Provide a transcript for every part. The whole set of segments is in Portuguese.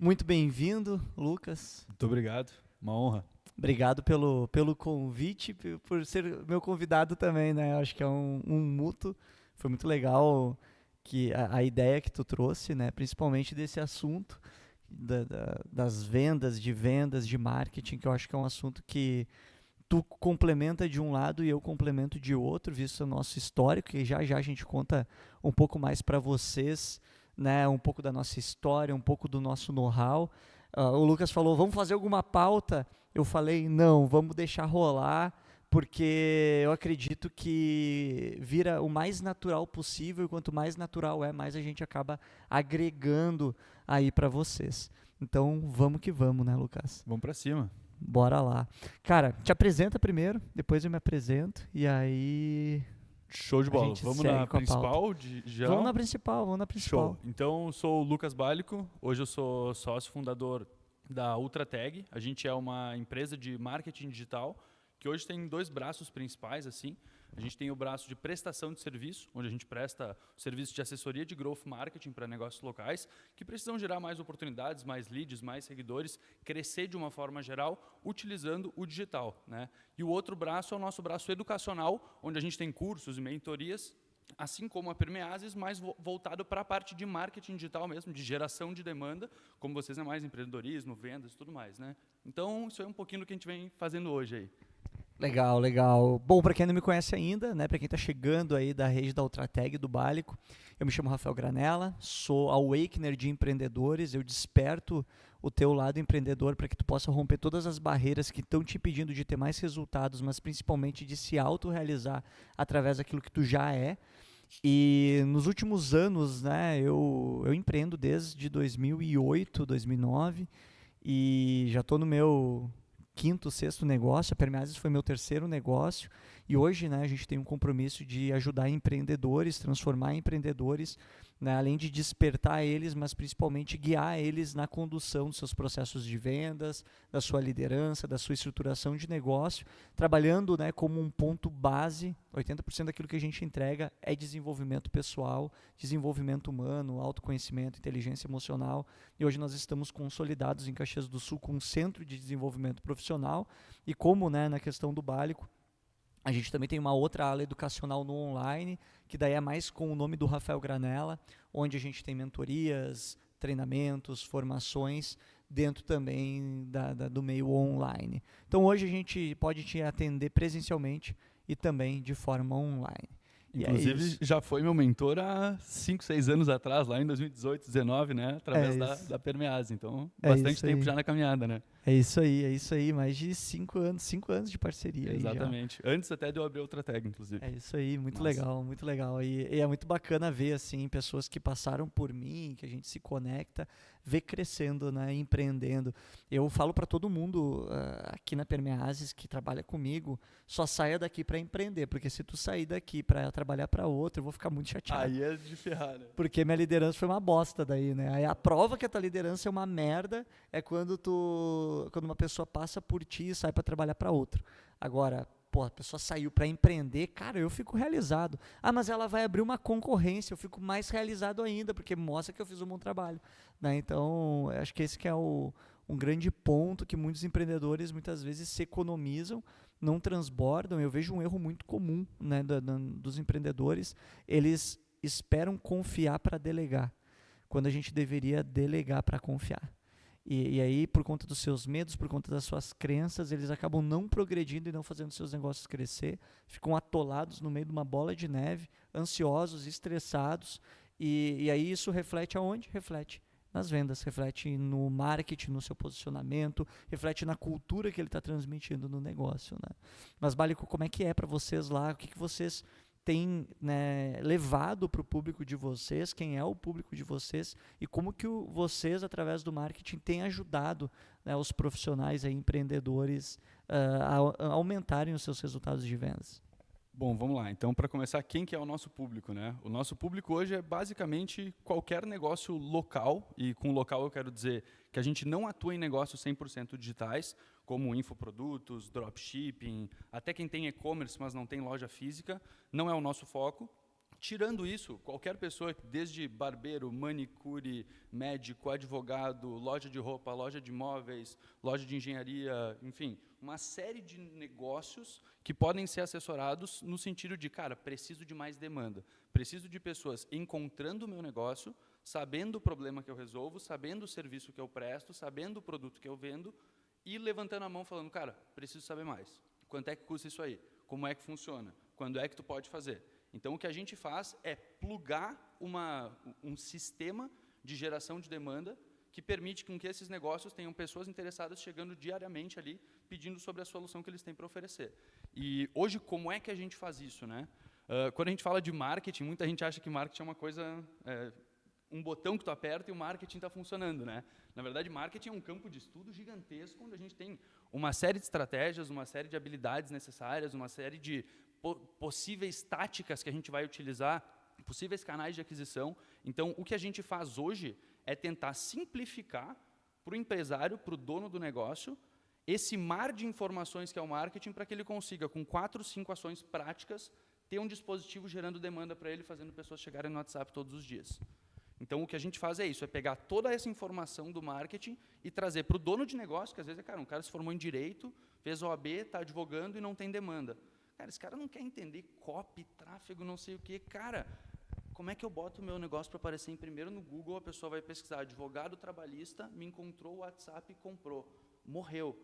Muito bem-vindo, Lucas. Muito obrigado, uma honra. Obrigado pelo convite, por ser meu convidado também, né? Acho que é um mútuo. Foi muito legal que a ideia que tu trouxe, né? Principalmente desse assunto das vendas, de marketing, que eu acho que é um assunto que tu complementa de um lado e eu complemento de outro, visto o nosso histórico, e já já a gente conta um pouco mais para vocês, né, um pouco da nossa história, um pouco do nosso know-how. O Lucas falou, vamos fazer alguma pauta? Eu falei, não, vamos deixar rolar, porque eu acredito que vira o mais natural possível, e quanto mais natural é, mais a gente acaba agregando aí para vocês. Então, vamos que vamos, né, Lucas? Vamos pra cima. Bora lá. Cara, te apresenta primeiro, depois eu me apresento e aí Show de a bola. gente Vamos segue na com a pauta. principal de Vamos na geral? principal, vamos na Show. principal. Então, eu sou o Lucas Bálico. Hoje eu sou sócio fundador da UltraTag. A gente é uma empresa de marketing digital que hoje tem dois braços principais, assim. A gente tem o braço de prestação de serviço, onde a gente presta serviço de assessoria de growth marketing para negócios locais, que precisam gerar mais oportunidades, mais leads, mais seguidores, crescer de uma forma geral, utilizando o digital, né? E o outro braço é o nosso braço educacional, onde a gente tem cursos e mentorias, assim como a Permeases, mais voltado para a parte de marketing digital mesmo, de geração de demanda, como vocês é mais empreendedorismo, vendas e tudo mais, né? Então, isso é um pouquinho do que a gente vem fazendo hoje aí. Legal, legal. Bom, para quem não me conhece ainda, né, para quem está chegando aí da rede da Ultratag do Bálico, eu me chamo Rafael Granella, sou awakener de empreendedores, eu desperto o teu lado empreendedor para que tu possa romper todas as barreiras que estão te impedindo de ter mais resultados, mas principalmente de se autorrealizar através daquilo que tu já é. E nos últimos anos, né, eu empreendo desde 2008, 2009 e já estou no meu quinto, sexto negócio. A Permeases foi meu terceiro negócio e hoje, né, a gente tem um compromisso de ajudar empreendedores, transformar empreendedores, né, além de despertar eles, mas principalmente guiar eles na condução dos seus processos de vendas, da sua liderança, da sua estruturação de negócio, trabalhando, né, como um ponto base. 80% daquilo que a gente entrega é desenvolvimento pessoal, desenvolvimento humano, autoconhecimento, inteligência emocional. E hoje nós estamos consolidados em Caxias do Sul com um centro de desenvolvimento profissional. E como, né, na questão do Bálico, a gente também tem uma outra ala educacional no online, que daí é mais com o nome do Rafael Granella, onde a gente tem mentorias, treinamentos, formações, dentro também do meio online. Então hoje a gente pode te atender presencialmente e também de forma online. E é Inclusive, isso. já foi meu mentor há 5, 6 anos atrás, lá em 2018, 2019, né? É Através isso. da Permease. Então, É bastante isso tempo aí. já na caminhada, né? É isso aí, é isso aí. Mais de 5 anos de parceria aí já. Exatamente. Antes até de eu abrir outra tag, inclusive. É isso aí, muito Massa. legal, muito legal. E é muito bacana ver, assim, pessoas que passaram por mim, que a gente se conecta, ver crescendo, né, empreendendo. Eu falo para todo mundo aqui na Permeases que trabalha comigo, só saia daqui para empreender, porque se tu sair daqui para trabalhar para outro, eu vou ficar muito chateado. Aí é de ferrar, né? Porque minha liderança foi uma bosta daí, né? Aí a prova que a tua liderança é uma merda é quando uma pessoa passa por ti e sai para trabalhar para outro. Agora, pô, a pessoa saiu para empreender, cara, eu fico realizado. Ah, mas ela vai abrir uma concorrência, eu fico mais realizado ainda, porque mostra que eu fiz um bom trabalho, né? Então, acho que esse que é um grande ponto que muitos empreendedores muitas vezes se economizam, não transbordam. Eu vejo um erro muito comum, né, dos empreendedores, eles esperam confiar para delegar, quando a gente deveria delegar para confiar. E aí, por conta dos seus medos, por conta das suas crenças, eles acabam não progredindo e não fazendo seus negócios crescer, ficam atolados no meio de uma bola de neve, ansiosos, estressados, e aí isso reflete aonde? Reflete nas vendas, reflete no marketing, no seu posicionamento, reflete na cultura que ele está transmitindo no negócio, né? Mas, Bálico, como é que é para vocês lá? O que vocês têm, né, levado para o público de vocês, quem é o público de vocês e como que vocês, através do marketing, têm ajudado, né, os profissionais aí, empreendedores a aumentarem os seus resultados de vendas? Bom, vamos lá. Então, para começar, quem que é o nosso público, né? O nosso público hoje é basicamente qualquer negócio local, e com local eu quero dizer que a gente não atua em negócios 100% digitais, como infoprodutos, dropshipping, até quem tem e-commerce, mas não tem loja física, não é o nosso foco. Tirando isso, qualquer pessoa, desde barbeiro, manicure, médico, advogado, loja de roupa, loja de móveis, loja de engenharia, enfim, uma série de negócios que podem ser assessorados no sentido de, cara, preciso de mais demanda, preciso de pessoas encontrando o meu negócio, sabendo o problema que eu resolvo, sabendo o serviço que eu presto, sabendo o produto que eu vendo e levantando a mão falando, cara, preciso saber mais. Quanto é que custa isso aí? Como é que funciona? Quando é que tu pode fazer? Então, o que a gente faz é plugar um sistema de geração de demanda que permite com que esses negócios tenham pessoas interessadas chegando diariamente ali, pedindo sobre a solução que eles têm para oferecer. E hoje, como é que a gente faz isso, né? Quando a gente fala de marketing, muita gente acha que marketing é uma coisa, um botão que tu aperta e o marketing está funcionando, né? Na verdade, marketing é um campo de estudo gigantesco, onde a gente tem uma série de estratégias, uma série de habilidades necessárias, uma série de possíveis táticas que a gente vai utilizar, possíveis canais de aquisição. Então, o que a gente faz hoje é tentar simplificar para o empresário, para o dono do negócio, esse mar de informações que é o marketing, para que ele consiga, com 4, 5 ações práticas, ter um dispositivo gerando demanda para ele, fazendo pessoas chegarem no WhatsApp todos os dias. Então, o que a gente faz é isso, é pegar toda essa informação do marketing e trazer para o dono de negócio, que às vezes um cara se formou em Direito, fez OAB, está advogando e não tem demanda. Cara, esse cara não quer entender copy, tráfego, não sei o quê. Cara, como é que eu boto o meu negócio para aparecer em primeiro no Google, a pessoa vai pesquisar advogado trabalhista, me encontrou o WhatsApp e comprou. Morreu.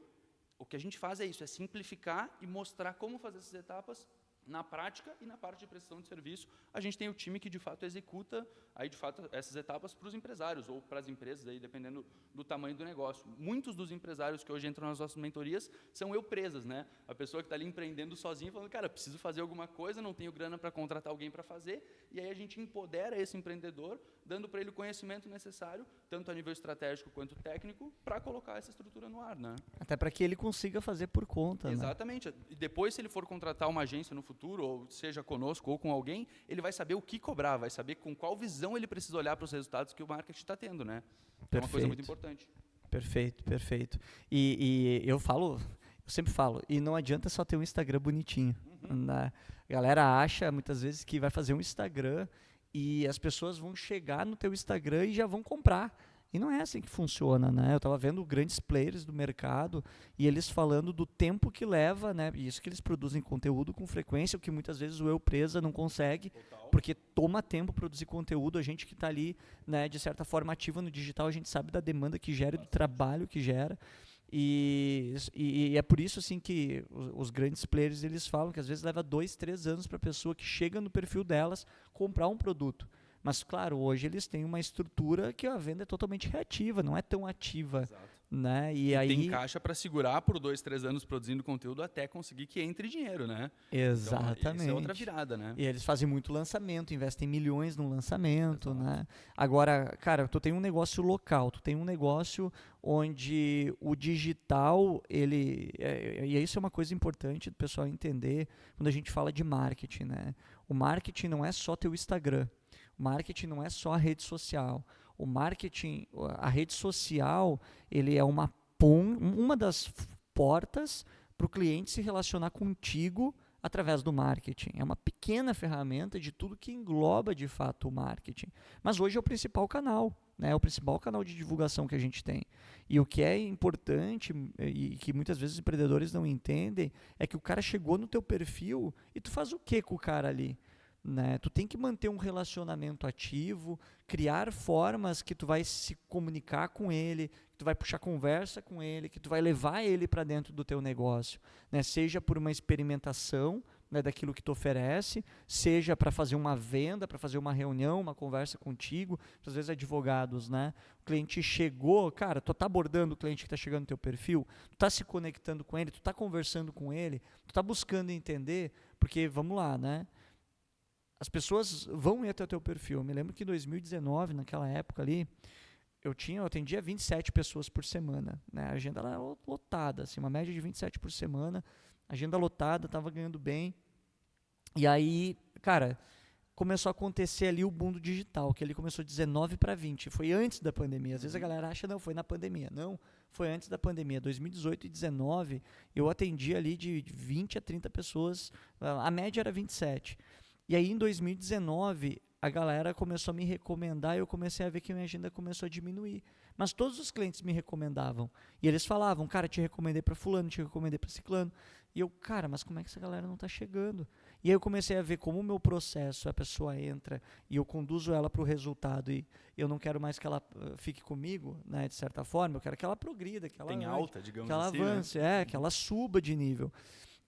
O que a gente faz é isso, é simplificar e mostrar como fazer essas etapas na prática e na parte de prestação de serviço. A gente tem o time que, de fato, executa aí, de fato, essas etapas para os empresários ou para as empresas, aí, dependendo do tamanho do negócio. Muitos dos empresários que hoje entram nas nossas mentorias são eu-presas, né? A pessoa que está ali empreendendo sozinha, falando, cara, preciso fazer alguma coisa, não tenho grana para contratar alguém para fazer, e aí a gente empodera esse empreendedor, dando para ele o conhecimento necessário, tanto a nível estratégico quanto técnico, para colocar essa estrutura no ar, né? Até para que ele consiga fazer por conta, Exatamente. E depois, se ele for contratar uma agência no futuro, ou seja conosco ou com alguém, ele vai saber o que cobrar, vai saber com qual visão ele precisa olhar para os resultados que o marketing está tendo, né? É uma coisa muito importante. Perfeito, perfeito. E eu sempre falo, e não adianta só ter um Instagram bonitinho. Né? A galera acha, muitas vezes, que vai fazer um Instagram e as pessoas vão chegar no teu Instagram e já vão comprar. E não é assim que funciona, né? Eu estava vendo grandes players do mercado e eles falando do tempo que leva, né? E isso que eles produzem conteúdo com frequência, o que muitas vezes o eu-presa não consegue, porque toma tempo produzir conteúdo. A gente que está ali, né, de certa forma ativa no digital, a gente sabe da demanda que gera, do trabalho que gera. E é por isso assim que os grandes players eles falam que às vezes leva 2, 3 anos para a pessoa que chega no perfil delas comprar um produto. Mas, claro, hoje eles têm uma estrutura que a venda é totalmente reativa, não é tão ativa. Exato. Né? E aí tem caixa para segurar por 2, 3 anos produzindo conteúdo até conseguir que entre dinheiro, né? Exatamente. Então, isso é outra virada, né? E eles fazem muito lançamento, investem milhões no lançamento, né? Agora, cara, tu tem um negócio local, tu tem um negócio onde o digital, e isso é uma coisa importante do pessoal entender quando a gente fala de marketing, né? O marketing não é só teu Instagram. O marketing não é só a rede social. O marketing, a rede social, ele é uma das portas para o cliente se relacionar contigo através do marketing. É uma pequena ferramenta de tudo que engloba de fato o marketing. Mas hoje é o principal canal, né? É o principal canal de divulgação que a gente tem. E o que é importante e que muitas vezes os empreendedores não entendem é que o cara chegou no teu perfil e tu faz o que com o cara ali? Né? Tu tem que manter um relacionamento ativo, criar formas que tu vai se comunicar com ele, que tu vai puxar conversa com ele, que tu vai levar ele para dentro do teu negócio, né? Seja por uma experimentação, né, daquilo que tu oferece, seja para fazer uma venda, para fazer uma reunião, uma conversa contigo, às vezes advogados, né? O cliente chegou, cara, tu tá abordando o cliente que está chegando no teu perfil, tu tá se conectando com ele, tu tá conversando com ele, tu tá buscando entender, porque vamos lá, né? As pessoas vão ir até o teu perfil. Eu me lembro que em 2019, naquela época ali, eu atendia 27 pessoas por semana. Né? A agenda era lotada, assim, uma média de 27 por semana. Agenda lotada, estava ganhando bem. E aí, cara, começou a acontecer ali o boom do digital, que ele começou de 19 para 20. Foi antes da pandemia. Às vezes a galera acha, não, foi na pandemia. Não, foi antes da pandemia. 2018 e 2019, eu atendia ali de 20 a 30 pessoas. A média era 27. E aí, em 2019, a galera começou a me recomendar e eu comecei a ver que minha agenda começou a diminuir. Mas todos os clientes me recomendavam. E eles falavam, cara, te recomendei para fulano, te recomendei para ciclano. E eu, cara, mas como é que essa galera não está chegando? E aí eu comecei a ver como o meu processo, a pessoa entra e eu conduzo ela para o resultado e eu não quero mais que ela fique comigo, né, de certa forma, eu quero que ela progrida, que ela Tem ande, alta, digamos que ela assim, avance, né? que ela suba de nível.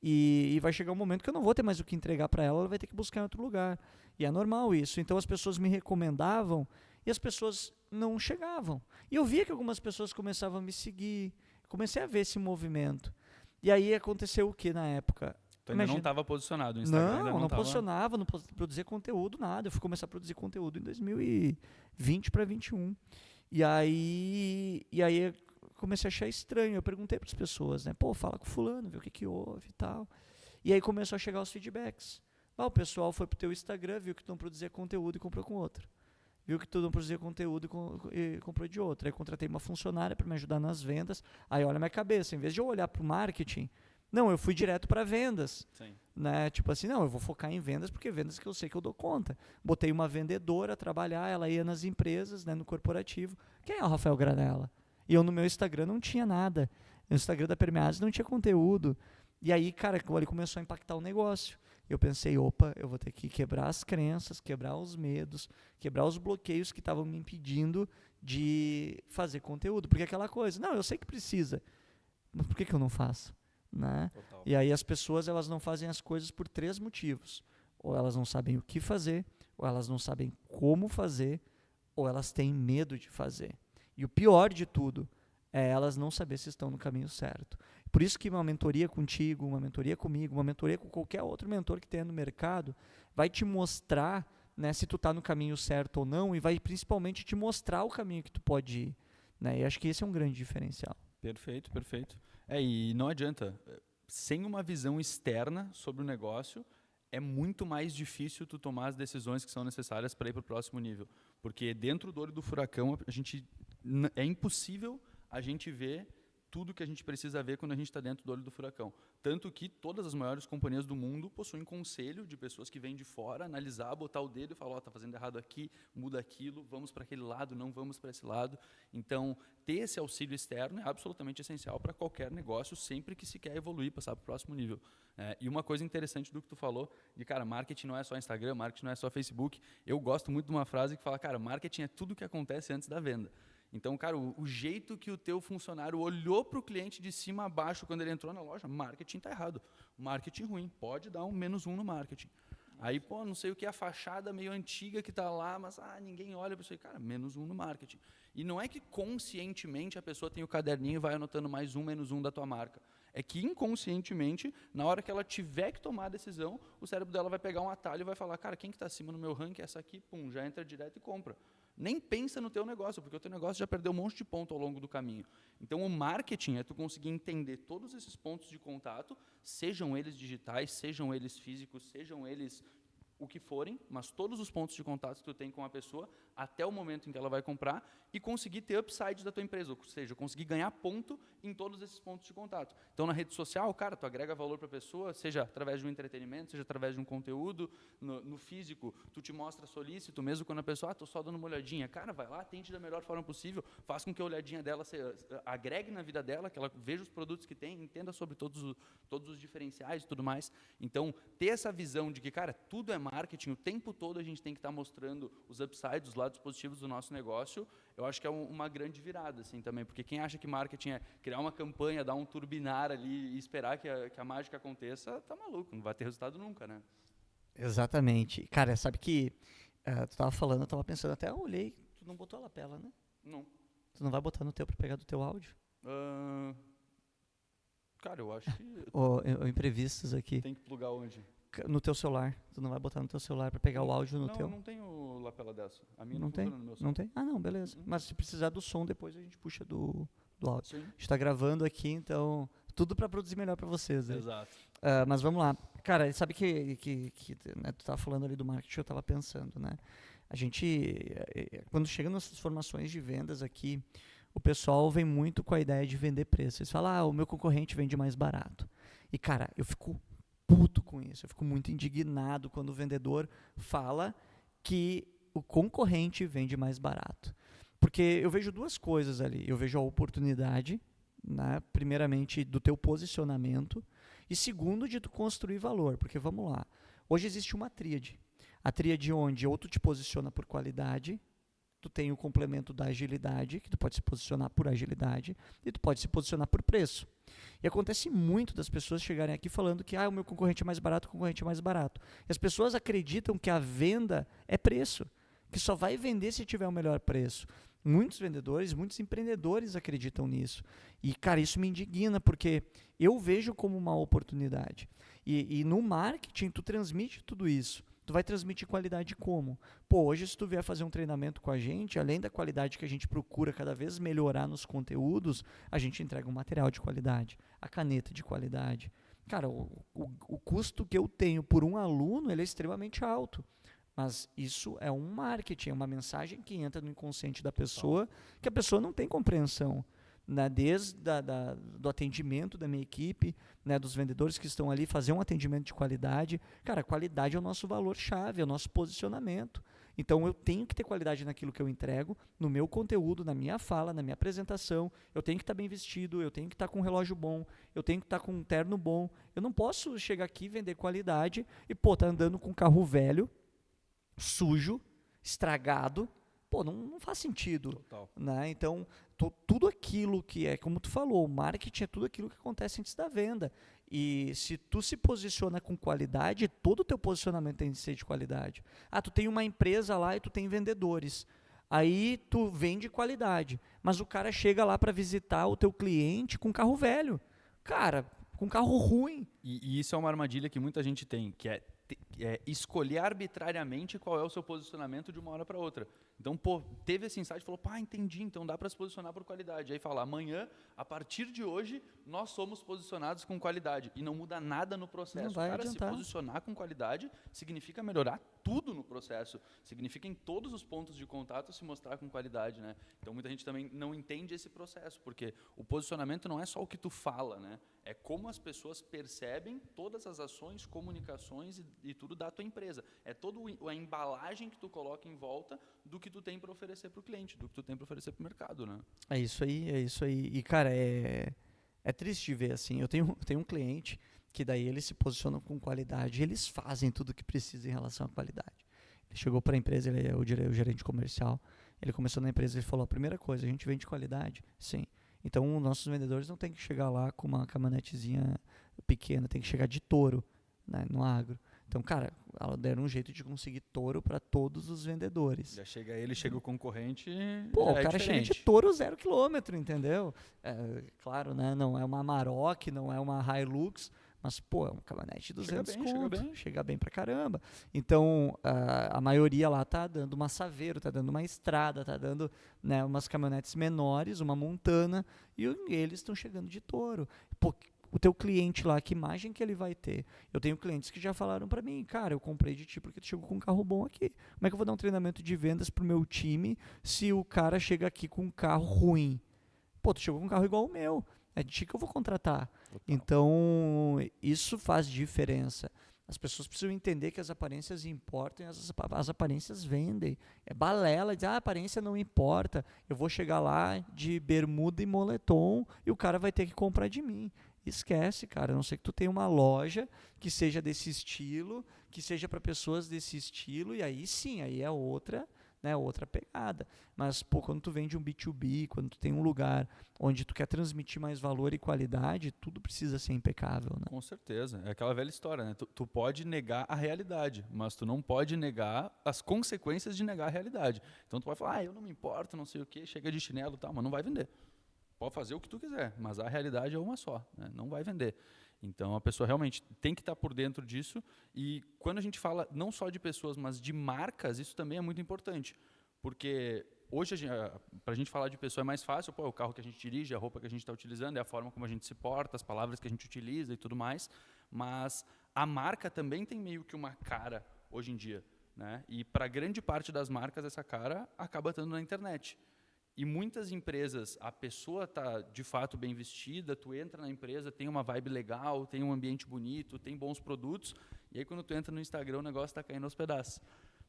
E vai chegar um momento que eu não vou ter mais o que entregar para ela, ela vai ter que buscar em outro lugar. E é normal isso. Então as pessoas me recomendavam e as pessoas não chegavam. E eu via que algumas pessoas começavam a me seguir. Comecei a ver esse movimento. E aí aconteceu o que na época? Tu ainda não estava posicionado, o Instagram ainda Não, não não estava... posicionava, não produzia conteúdo, nada. Eu fui começar a produzir conteúdo em 2020 para 2021. E aí comecei a achar estranho. Eu perguntei para as pessoas, né? Pô, fala com fulano, vê o que houve e tal. E aí começou a chegar os feedbacks. O pessoal foi pro teu Instagram, viu que tu não produzia conteúdo e comprou com outro. Viu que tu não produzia conteúdo e comprou de outro. Aí contratei uma funcionária para me ajudar nas vendas. Aí olha a minha cabeça, em vez de eu olhar para o marketing, não, eu fui direto para vendas. Sim. Né? Tipo assim, não, eu vou focar em vendas porque vendas que eu sei que eu dou conta. Botei uma vendedora a trabalhar, ela ia nas empresas, né, no corporativo. Quem é o Rafael Granella? E eu no meu Instagram não tinha nada. No Instagram da Permeados não tinha conteúdo. E aí, cara, ali começou a impactar o negócio. Eu pensei, opa, eu vou ter que quebrar as crenças, quebrar os medos, quebrar os bloqueios que estavam me impedindo de fazer conteúdo. Porque aquela coisa, não, eu sei que precisa, mas por que eu não faço? Né? E aí as pessoas elas não fazem as coisas por 3 motivos. Ou elas não sabem o que fazer, ou elas não sabem como fazer, ou elas têm medo de fazer. E o pior de tudo é elas não saber se estão no caminho certo. Por isso que uma mentoria contigo, uma mentoria comigo, uma mentoria com qualquer outro mentor que tenha no mercado, vai te mostrar, né, se tu está no caminho certo ou não, e vai principalmente te mostrar o caminho que tu pode ir. Né? E acho que esse é um grande diferencial. Perfeito, perfeito. E não adianta, sem uma visão externa sobre o negócio, é muito mais difícil tu tomar as decisões que são necessárias para ir para o próximo nível. Porque dentro do olho do furacão, é impossível a gente ver tudo que a gente precisa ver quando a gente está dentro do olho do furacão. Tanto que todas as maiores companhias do mundo possuem conselho de pessoas que vêm de fora, analisar, botar o dedo e falar, tá fazendo errado aqui, muda aquilo, vamos para aquele lado, não vamos para esse lado. Então, ter esse auxílio externo é absolutamente essencial para qualquer negócio, sempre que se quer evoluir, passar para o próximo nível. E uma coisa interessante do que tu falou, de, cara, marketing não é só Instagram, marketing não é só Facebook. Eu gosto muito de uma frase que fala, cara, marketing é tudo que acontece antes da venda. Então, cara, o jeito que o teu funcionário olhou para o cliente de cima a baixo quando ele entrou na loja, marketing está errado. Marketing ruim, pode dar um -1 no marketing. Aí, pô, não sei o que, a fachada meio antiga que está lá, mas ninguém olha para isso aí. Cara, -1 no marketing. E não é que conscientemente a pessoa tem o caderninho e vai anotando mais um, -1 da tua marca. É que inconscientemente, na hora que ela tiver que tomar a decisão, o cérebro dela vai pegar um atalho e vai falar, cara, quem que está acima no meu ranking? Essa aqui, pum, já entra direto e compra. Nem pensa no teu negócio, porque o teu negócio já perdeu um monte de ponto ao longo do caminho. Então, o marketing é tu conseguir entender todos esses pontos de contato, sejam eles digitais, sejam eles físicos, sejam eles o que forem, mas todos os pontos de contato que tu tem com a pessoa, até o momento em que ela vai comprar, e conseguir ter upside da tua empresa, ou seja, conseguir ganhar ponto em todos esses pontos de contato. Então, na rede social, cara, tu agrega valor para a pessoa, seja através de um entretenimento, seja através de um conteúdo, no físico, tu te mostra solícito, mesmo quando a pessoa, tô só dando uma olhadinha, cara, vai lá, tente da melhor forma possível, faz com que a olhadinha dela agregue na vida dela, que ela veja os produtos que tem, entenda sobre todos os diferenciais e tudo mais. Então, ter essa visão de que, cara, tudo é marketing, o tempo todo a gente tem que estar mostrando os upsides, os lados positivos do nosso negócio, eu acho que é uma grande virada, assim, também, porque quem acha que marketing é criar uma campanha, dar um turbinar ali e esperar que a mágica aconteça, tá maluco, não vai ter resultado nunca, né? Exatamente. Cara, sabe que tu tava falando, eu tava pensando, até eu olhei, tu não botou a lapela, né? Não. Tu não vai botar no teu pra pegar do teu áudio? Cara, eu acho que... Ou imprevistos aqui. Tem que plugar onde? No teu celular. Tu não vai botar no teu celular pra pegar o áudio no teu? Não tenho lapela dessa. A minha Não tem? funciona no meu celular. Não tem? Ah, não, beleza. Mas se precisar do som, depois a gente puxa do áudio. Sim. A gente tá gravando aqui, então tudo pra produzir melhor pra vocês. Né? Exato. Mas vamos lá. Cara, sabe que né, tu tava falando ali do marketing, eu tava pensando, né? A gente, quando chega nessas formações de vendas aqui, o pessoal vem muito com a ideia de vender preço. Eles falam, o meu concorrente vende mais barato. E, cara, eu fico puto com isso, eu fico muito indignado quando o vendedor fala que o concorrente vende mais barato. Porque eu vejo duas coisas ali. Eu vejo a oportunidade, né, primeiramente, do teu posicionamento, e segundo, de tu construir valor. Porque, vamos lá, hoje existe uma tríade. A tríade onde ou tu te posiciona por qualidade, tu tem o complemento da agilidade, que tu pode se posicionar por agilidade, e tu pode se posicionar por preço. E acontece muito das pessoas chegarem aqui falando que o meu concorrente é mais barato, o concorrente é mais barato. E as pessoas acreditam que a venda é preço, que só vai vender se tiver o melhor preço. Muitos vendedores, muitos empreendedores acreditam nisso. E, cara, isso me indigna, porque eu vejo como uma oportunidade. E no marketing, tu transmite tudo isso. Tu vai transmitir qualidade como? Pô, hoje se tu vier fazer um treinamento com a gente, além da qualidade que a gente procura cada vez melhorar nos conteúdos, a gente entrega um material de qualidade, a caneta de qualidade. Cara, o custo que eu tenho por um aluno, ele é extremamente alto. Mas isso é um marketing, é uma mensagem que entra no inconsciente da pessoa, que a pessoa não tem compreensão. Né, desde do atendimento da minha equipe, né, dos vendedores que estão ali, fazer um atendimento de qualidade. Cara, a qualidade é o nosso valor-chave, é o nosso posicionamento. Então, eu tenho que ter qualidade naquilo que eu entrego, no meu conteúdo, na minha fala, na minha apresentação. Eu tenho que estar bem vestido, eu tenho que estar com um relógio bom, eu tenho que estar com um terno bom. Eu não posso chegar aqui e vender qualidade e, tá andando com um carro velho, sujo, estragado. Não faz sentido. Total. Né? Então, tudo aquilo que é, como tu falou, o marketing é tudo aquilo que acontece antes da venda. E se tu se posiciona com qualidade, todo o teu posicionamento tem de ser de qualidade. Tu tem uma empresa lá e tu tem vendedores. Aí tu vende qualidade, mas o cara chega lá para visitar o teu cliente com carro velho. Cara, com carro ruim. E isso é uma armadilha que muita gente tem, que é escolher arbitrariamente qual é o seu posicionamento de uma hora para outra. Então, teve esse insight e falou, entendi, então dá para se posicionar por qualidade. Aí fala, amanhã, a partir de hoje, nós somos posicionados com qualidade. E não muda nada no processo. Não vai Se adiantar. posicionar com qualidade significa melhorar tudo no processo. Significa em todos os pontos de contato se mostrar com qualidade, né? Então, muita gente também não entende esse processo, porque o posicionamento não é só o que tu fala, né? É como as pessoas percebem todas as ações, comunicações e tudo da tua empresa. É toda a embalagem que tu coloca em volta do que tu tem para oferecer para o cliente, do que tu tem para oferecer para o mercado, né? É isso aí, é isso aí. E, cara, é triste de ver, assim. Eu tenho um cliente que daí eles se posicionam com qualidade, eles fazem tudo o que precisa em relação à qualidade. Ele chegou para a empresa, ele é o gerente comercial, ele começou na empresa e falou, a primeira coisa, a gente vende qualidade? Sim. Então, os nossos vendedores não tem que chegar lá com uma caminhonetezinha pequena, tem que chegar de touro, né, no agro. Então, cara, ela deram um jeito de conseguir touro para todos os vendedores. Já chega ele, chega o concorrente, o já cara chega de touro 0 km, entendeu? Claro, né? Não é uma Amarok, não é uma Hilux, mas, é uma caminhonete de 200 conto. Chega bem pra caramba. Então, a maioria lá tá dando uma Saveiro, tá dando uma Estrada, tá dando, né, umas caminhonetes menores, uma Montana, e eles estão chegando de touro. O teu cliente lá, que imagem que ele vai ter? Eu tenho clientes que já falaram para mim, cara, eu comprei de ti porque tu chegou com um carro bom aqui. Como é que eu vou dar um treinamento de vendas pro meu time se o cara chega aqui com um carro ruim? Tu chegou com um carro igual o meu. É de ti que eu vou contratar. Total. Então, isso faz diferença. As pessoas precisam entender que as aparências importam e as aparências vendem. É balela, dizer, a aparência não importa. Eu vou chegar lá de bermuda e moletom e o cara vai ter que comprar de mim. Esquece, cara, a não ser que tu tenha uma loja que seja desse estilo, que seja para pessoas desse estilo, e aí sim, aí é outra, né, outra pegada. Mas, quando tu vende um B2B, quando tu tem um lugar onde tu quer transmitir mais valor e qualidade, tudo precisa ser impecável, né? Com certeza. É aquela velha história, né? Tu pode negar a realidade, mas tu não pode negar as consequências de negar a realidade. Então tu pode falar, eu não me importo, não sei o quê, chega de chinelo e tal, mas não vai vender. Pode fazer o que tu quiser, mas a realidade é uma só, né? Não vai vender. Então, a pessoa realmente tem que estar por dentro disso. E quando a gente fala não só de pessoas, mas de marcas, isso também é muito importante. Porque hoje, para a gente falar de pessoa é mais fácil, é o carro que a gente dirige, a roupa que a gente está utilizando, é a forma como a gente se porta, as palavras que a gente utiliza e tudo mais. Mas a marca também tem meio que uma cara hoje em dia, né? E para grande parte das marcas, essa cara acaba estando na internet. E muitas empresas, a pessoa está de fato bem vestida, tu entra na empresa, tem uma vibe legal, tem um ambiente bonito, tem bons produtos, e aí quando tu entra no Instagram o negócio está caindo aos pedaços.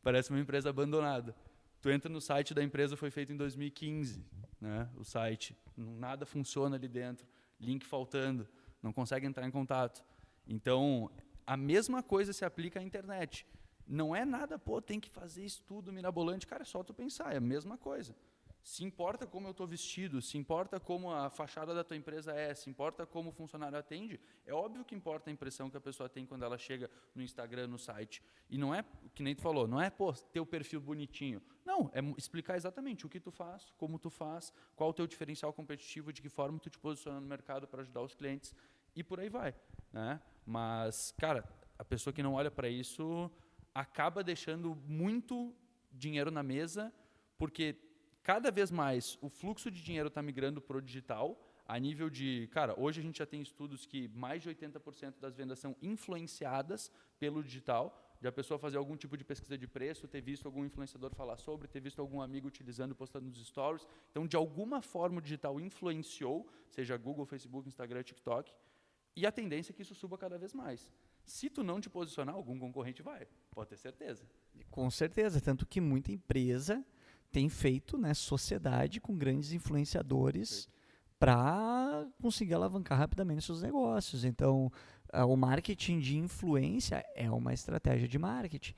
Parece uma empresa abandonada. Tu entra no site da empresa, foi feito em 2015, né? O site, nada funciona ali dentro, link faltando, não consegue entrar em contato. Então, a mesma coisa se aplica à internet. Não é nada, tem que fazer estudo mirabolante. Cara, é só tu pensar, é a mesma coisa. Se importa como eu estou vestido, se importa como a fachada da tua empresa é, se importa como o funcionário atende, é óbvio que importa a impressão que a pessoa tem quando ela chega no Instagram, no site. E não é, que nem tu falou, não é, ter o perfil bonitinho. Não, é explicar exatamente o que tu faz, como tu faz, qual o teu diferencial competitivo, de que forma tu te posiciona no mercado para ajudar os clientes e por aí vai, né? Mas, cara, a pessoa que não olha para isso acaba deixando muito dinheiro na mesa, porque cada vez mais o fluxo de dinheiro está migrando para o digital, a nível de... Cara, hoje a gente já tem estudos que mais de 80% das vendas são influenciadas pelo digital, de a pessoa fazer algum tipo de pesquisa de preço, ter visto algum influenciador falar sobre, ter visto algum amigo utilizando e postando nos stories. Então, de alguma forma, o digital influenciou, seja Google, Facebook, Instagram, TikTok, e a tendência é que isso suba cada vez mais. Se tu não te posicionar, algum concorrente vai, pode ter certeza. Com certeza, tanto que muita empresa tem feito, né, sociedade com grandes influenciadores para conseguir alavancar rapidamente seus negócios. Então, o marketing de influência é uma estratégia de marketing.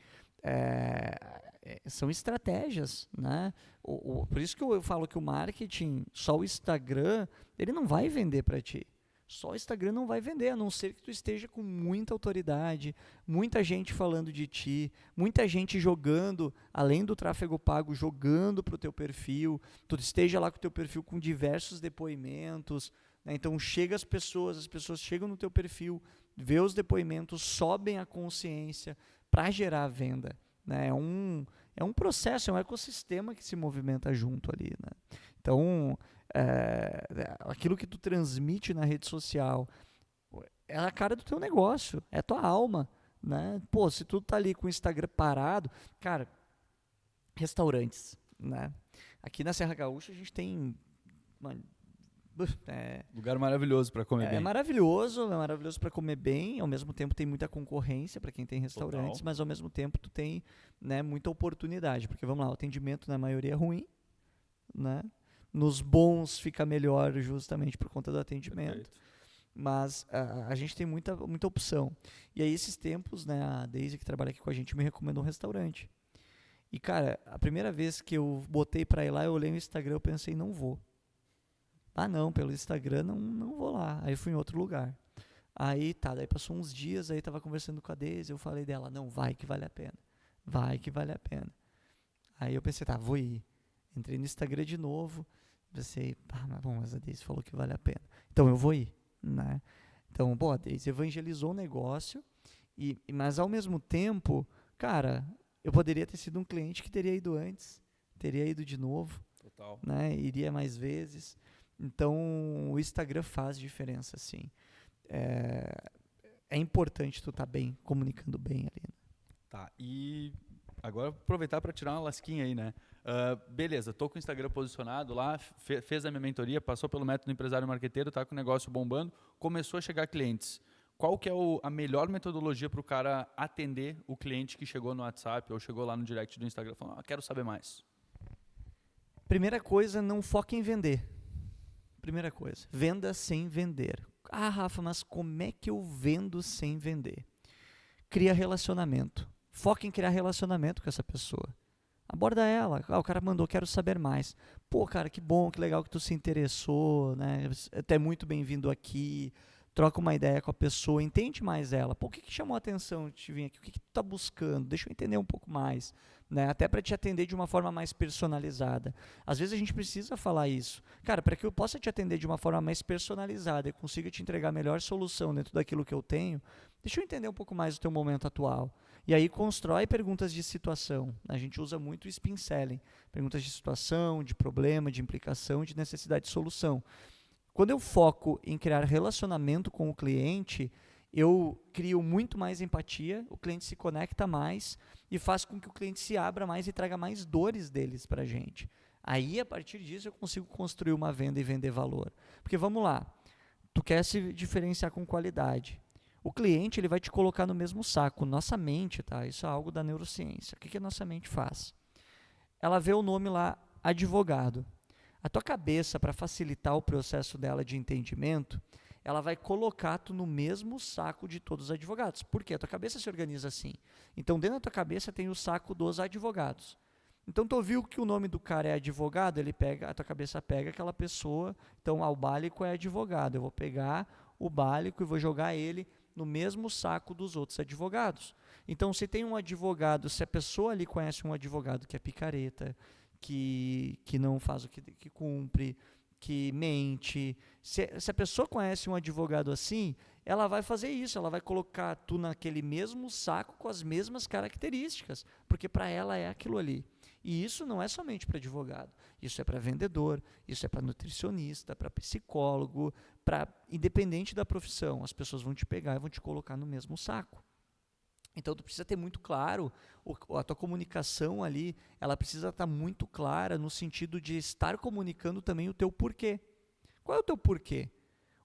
São estratégias, né? Por isso que eu falo que o marketing, só o Instagram, ele não vai vender para ti. Só o Instagram não vai vender, a não ser que tu esteja com muita autoridade, muita gente falando de ti, muita gente jogando, além do tráfego pago, jogando para o teu perfil, tu esteja lá com o teu perfil com diversos depoimentos, né? Então chega as pessoas chegam no teu perfil, vê os depoimentos, sobem a consciência para gerar a venda, né? É um processo, é um ecossistema que se movimenta junto ali, né? Então, aquilo que tu transmite na rede social é a cara do teu negócio, é a tua alma, né? Se tu tá ali com o Instagram parado, cara, restaurantes, né? Aqui na Serra Gaúcha a gente tem lugar maravilhoso para comer bem. É maravilhoso para comer bem, ao mesmo tempo tem muita concorrência para quem tem restaurantes, total. Mas ao mesmo tempo tu tem, né, muita oportunidade, porque vamos lá, o atendimento na maioria é ruim, né? Nos bons fica melhor justamente por conta do atendimento. Perfeito. Mas a gente tem muita opção. E aí esses tempos, né, a Daisy que trabalha aqui com a gente me recomendou um restaurante. E cara, a primeira vez que eu botei para ir lá, eu olhei no Instagram, eu pensei, não vou. Não, pelo Instagram não vou lá. Aí eu fui em outro lugar. Aí daí passou uns dias, aí tava conversando com a Daisy, eu falei dela, não, vai que vale a pena. Vai que vale a pena. Aí eu pensei, vou ir. Entrei no Instagram de novo, pensei, mas a Daisy falou que vale a pena. Então eu vou ir, né? Então, a Daisy evangelizou o negócio, mas ao mesmo tempo, cara, eu poderia ter sido um cliente que teria ido antes, teria ido de novo, total, né? Iria mais vezes. Então, o Instagram faz diferença, sim. É importante tu estar bem, comunicando bem ali. Né? Tá, e agora aproveitar para tirar uma lasquinha aí, né? Beleza, tô com o Instagram posicionado lá, fez a minha mentoria, passou pelo método empresário marqueteiro, tá com o negócio bombando, começou a chegar clientes. Qual que é a melhor metodologia para o cara atender o cliente que chegou no WhatsApp ou chegou lá no direct do Instagram falando, quero saber mais? Primeira coisa, não foca em vender. Primeira coisa, venda sem vender. Rafa, mas como é que eu vendo sem vender? Cria relacionamento. Foca em criar relacionamento com essa pessoa. Aborda ela. O cara mandou, quero saber mais. Cara, que bom, que legal que tu se interessou, né? Tu é muito bem-vindo aqui. Troca uma ideia com a pessoa, entende mais ela. O que chamou a atenção de te vir aqui? O que tu tá buscando? Deixa eu entender um pouco mais, né? Até para te atender de uma forma mais personalizada. Às vezes a gente precisa falar isso. Cara, para que eu possa te atender de uma forma mais personalizada e consiga te entregar a melhor solução dentro daquilo que eu tenho, deixa eu entender um pouco mais o teu momento atual. E aí constrói perguntas de situação. A gente usa muito o spin selling. Perguntas de situação, de problema, de implicação, de necessidade de solução. Quando eu foco em criar relacionamento com o cliente, eu crio muito mais empatia, o cliente se conecta mais e faz com que o cliente se abra mais e traga mais dores deles para a gente. Aí, a partir disso, eu consigo construir uma venda e vender valor. Porque, vamos lá, tu quer se diferenciar com qualidade. O cliente ele vai te colocar no mesmo saco. Nossa mente, tá? Isso é algo da neurociência. O que a nossa mente faz? Ela vê o nome lá, advogado. A tua cabeça, para facilitar o processo dela de entendimento, ela vai colocar tu no mesmo saco de todos os advogados. Por quê? A tua cabeça se organiza assim. Então, dentro da tua cabeça tem o saco dos advogados. Então, tu ouviu que o nome do cara é advogado, a tua cabeça pega aquela pessoa, então, o Bálico é advogado. Eu vou pegar o Bálico e vou jogar ele no mesmo saco dos outros advogados. Então, se tem um advogado, se a pessoa ali conhece um advogado que é picareta, que não faz o que cumpre, que mente, se a pessoa conhece um advogado assim, ela vai fazer isso, ela vai colocar tu naquele mesmo saco com as mesmas características, porque para ela é aquilo ali. E isso não é somente para advogado, isso é para vendedor, isso é para nutricionista, para psicólogo, independente da profissão, as pessoas vão te pegar e vão te colocar no mesmo saco. Então, tu precisa ter muito claro, a tua comunicação ali, ela precisa estar muito clara no sentido de estar comunicando também o teu porquê. Qual é o teu porquê?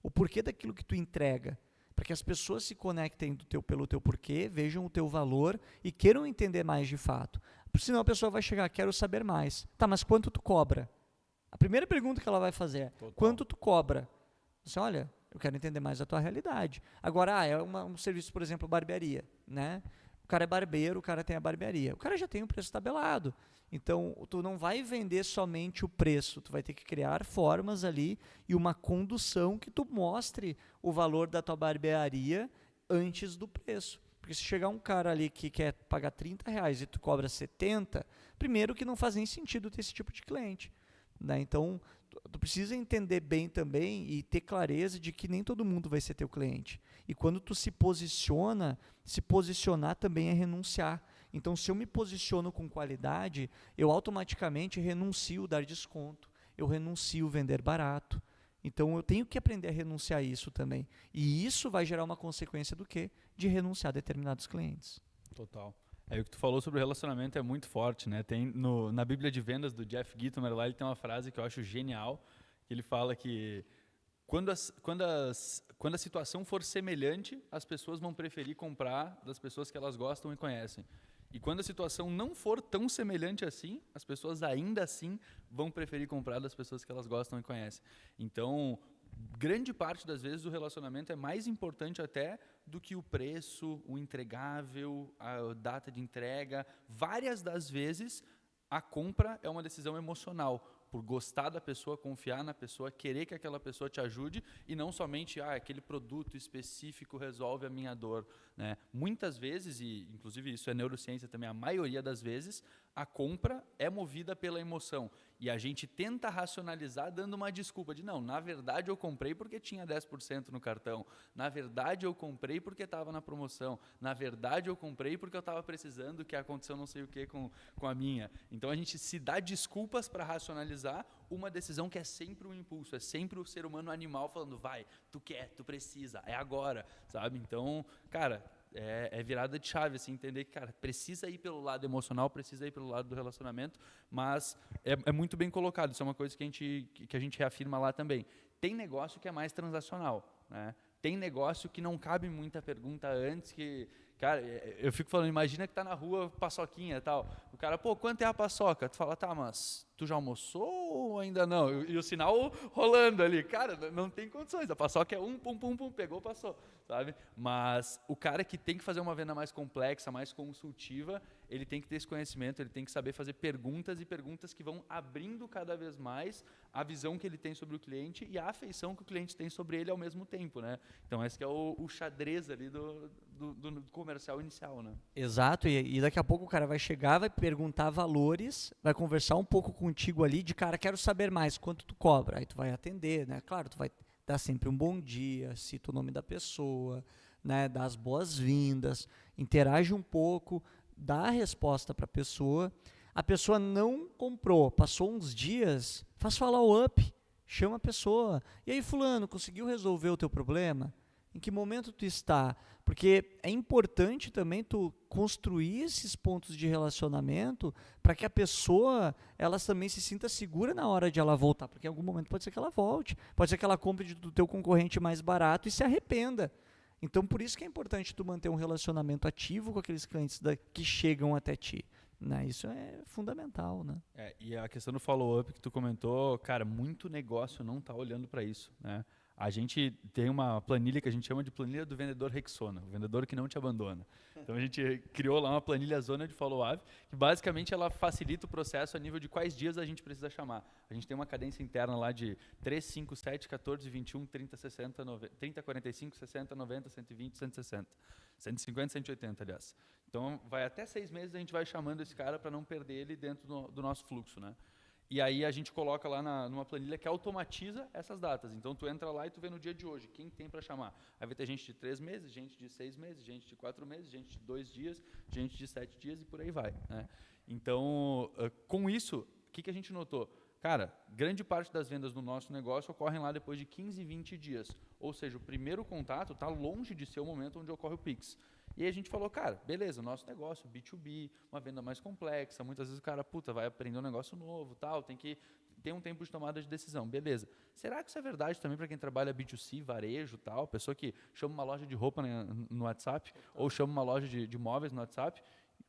O porquê daquilo que tu entrega. Para que as pessoas se conectem pelo teu porquê, vejam o teu valor e queiram entender mais de fato. Senão a pessoa vai chegar, quero saber mais. Tá, mas quanto tu cobra? A primeira pergunta que ela vai fazer é, quanto tu cobra? Você, olha, eu quero entender mais a tua realidade. Agora, é um serviço, por exemplo, barbearia, né? O cara é barbeiro, o cara tem a barbearia. O cara já tem o preço tabelado. Então, tu não vai vender somente o preço, tu vai ter que criar formas ali e uma condução que tu mostre o valor da tua barbearia antes do preço. Porque se chegar um cara ali que quer pagar R$30 e tu cobra 70, primeiro que não faz nem sentido ter esse tipo de cliente, né? Então, tu precisa entender bem também e ter clareza de que nem todo mundo vai ser teu cliente. E quando tu se posicionar também é renunciar. Então, se eu me posiciono com qualidade, eu automaticamente renuncio dar desconto, eu renuncio vender barato. Então, eu tenho que aprender a renunciar a isso também. E isso vai gerar uma consequência do quê? De renunciar a determinados clientes. Total. O que tu falou sobre o relacionamento é muito forte, né? Tem na Bíblia de Vendas do Jeff Gitomer lá, ele tem uma frase que eu acho genial, que ele fala que quando a situação for semelhante, as pessoas vão preferir comprar das pessoas que elas gostam e conhecem. E quando a situação não for tão semelhante assim, as pessoas ainda assim vão preferir comprar das pessoas que elas gostam e conhecem. Então, grande parte das vezes o relacionamento é mais importante até do que o preço, o entregável, a data de entrega. Várias das vezes a compra é uma decisão emocional, por gostar da pessoa, confiar na pessoa, querer que aquela pessoa te ajude e não somente aquele produto específico resolve a minha dor, né? Muitas vezes, e inclusive isso é neurociência também, a maioria das vezes, a compra é movida pela emoção. E a gente tenta racionalizar dando uma desculpa de não, na verdade eu comprei porque tinha 10% no cartão, na verdade eu comprei porque estava na promoção, na verdade eu comprei porque eu estava precisando que aconteceu não sei o que com a minha. Então a gente se dá desculpas para racionalizar uma decisão que é sempre um impulso, é sempre o ser humano animal falando, vai, tu quer, tu precisa, é agora, sabe? Então, cara, é virada de chave, assim, entender que, cara, precisa ir pelo lado emocional, precisa ir pelo lado do relacionamento, mas é muito bem colocado, isso é uma coisa que a gente reafirma lá também. Tem negócio que é mais transacional, né? Tem negócio que não cabe muita pergunta antes, que, cara, eu fico falando, imagina que tá na rua, paçoquinha e tal, o cara, pô, quanto é a paçoca? Tu fala, tá, mas tu já almoçou ou ainda não? E o sinal rolando ali, cara, não tem condições, a paçoca é pum, pum, pum, pegou, passou, sabe? Mas o cara que tem que fazer uma venda mais complexa, mais consultiva, ele tem que ter esse conhecimento, ele tem que saber fazer perguntas e perguntas que vão abrindo cada vez mais a visão que ele tem sobre o cliente e a afeição que o cliente tem sobre ele ao mesmo tempo, né? Então esse que é o xadrez ali do comercial inicial, né? Exato, e daqui a pouco o cara vai chegar, vai perguntar valores, vai conversar um pouco contigo ali de cara, quero saber mais, quanto tu cobra? Aí tu vai atender, né? Claro, tu vai dar sempre um bom dia, cita o nome da pessoa, né? Dá as boas-vindas, interage um pouco, dá a resposta para a pessoa não comprou, passou uns dias, faz follow-up, chama a pessoa, e aí fulano, conseguiu resolver o teu problema? Em que momento tu está? Porque é importante também tu construir esses pontos de relacionamento para que a pessoa, ela também se sinta segura na hora de ela voltar, porque em algum momento pode ser que ela volte, pode ser que ela compre do teu concorrente mais barato e se arrependa. Então, por isso que é importante tu manter um relacionamento ativo com aqueles clientes que chegam até ti. Né? Isso é fundamental, né? E a questão do follow-up que tu comentou, cara, muito negócio não está olhando para isso, né? A gente tem uma planilha que a gente chama de planilha do vendedor Rexona, o vendedor que não te abandona. Então a gente criou lá uma planilha zona de follow-up, que basicamente ela facilita o processo a nível de quais dias a gente precisa chamar. A gente tem uma cadência interna lá de 3, 5, 7, 14, 21, 30, 60, 90, 30, 45, 60, 90, 120, 160. 150, 180, aliás. Então, vai até 6 meses a gente vai chamando esse cara para não perder ele dentro do nosso fluxo, né? E aí a gente coloca lá numa planilha que automatiza essas datas. Então, tu entra lá e tu vê no dia de hoje quem tem para chamar. Aí vai ter gente de 3 meses, gente de 6 meses, gente de 4 meses, gente de 2 dias, gente de 7 dias e por aí vai, né? Então, com isso, o que a gente notou? Cara, grande parte das vendas do nosso negócio ocorrem lá depois de 15, 20 dias. Ou seja, o primeiro contato está longe de ser o momento onde ocorre o Pix. E aí a gente falou, cara, beleza, nosso negócio, B2B, uma venda mais complexa, muitas vezes o cara, vai aprender um negócio novo, tal, tem que ter um tempo de tomada de decisão, beleza. Será que isso é verdade também para quem trabalha B2C, varejo, tal, pessoa que chama uma loja de roupa no WhatsApp, ou chama uma loja de móveis no WhatsApp?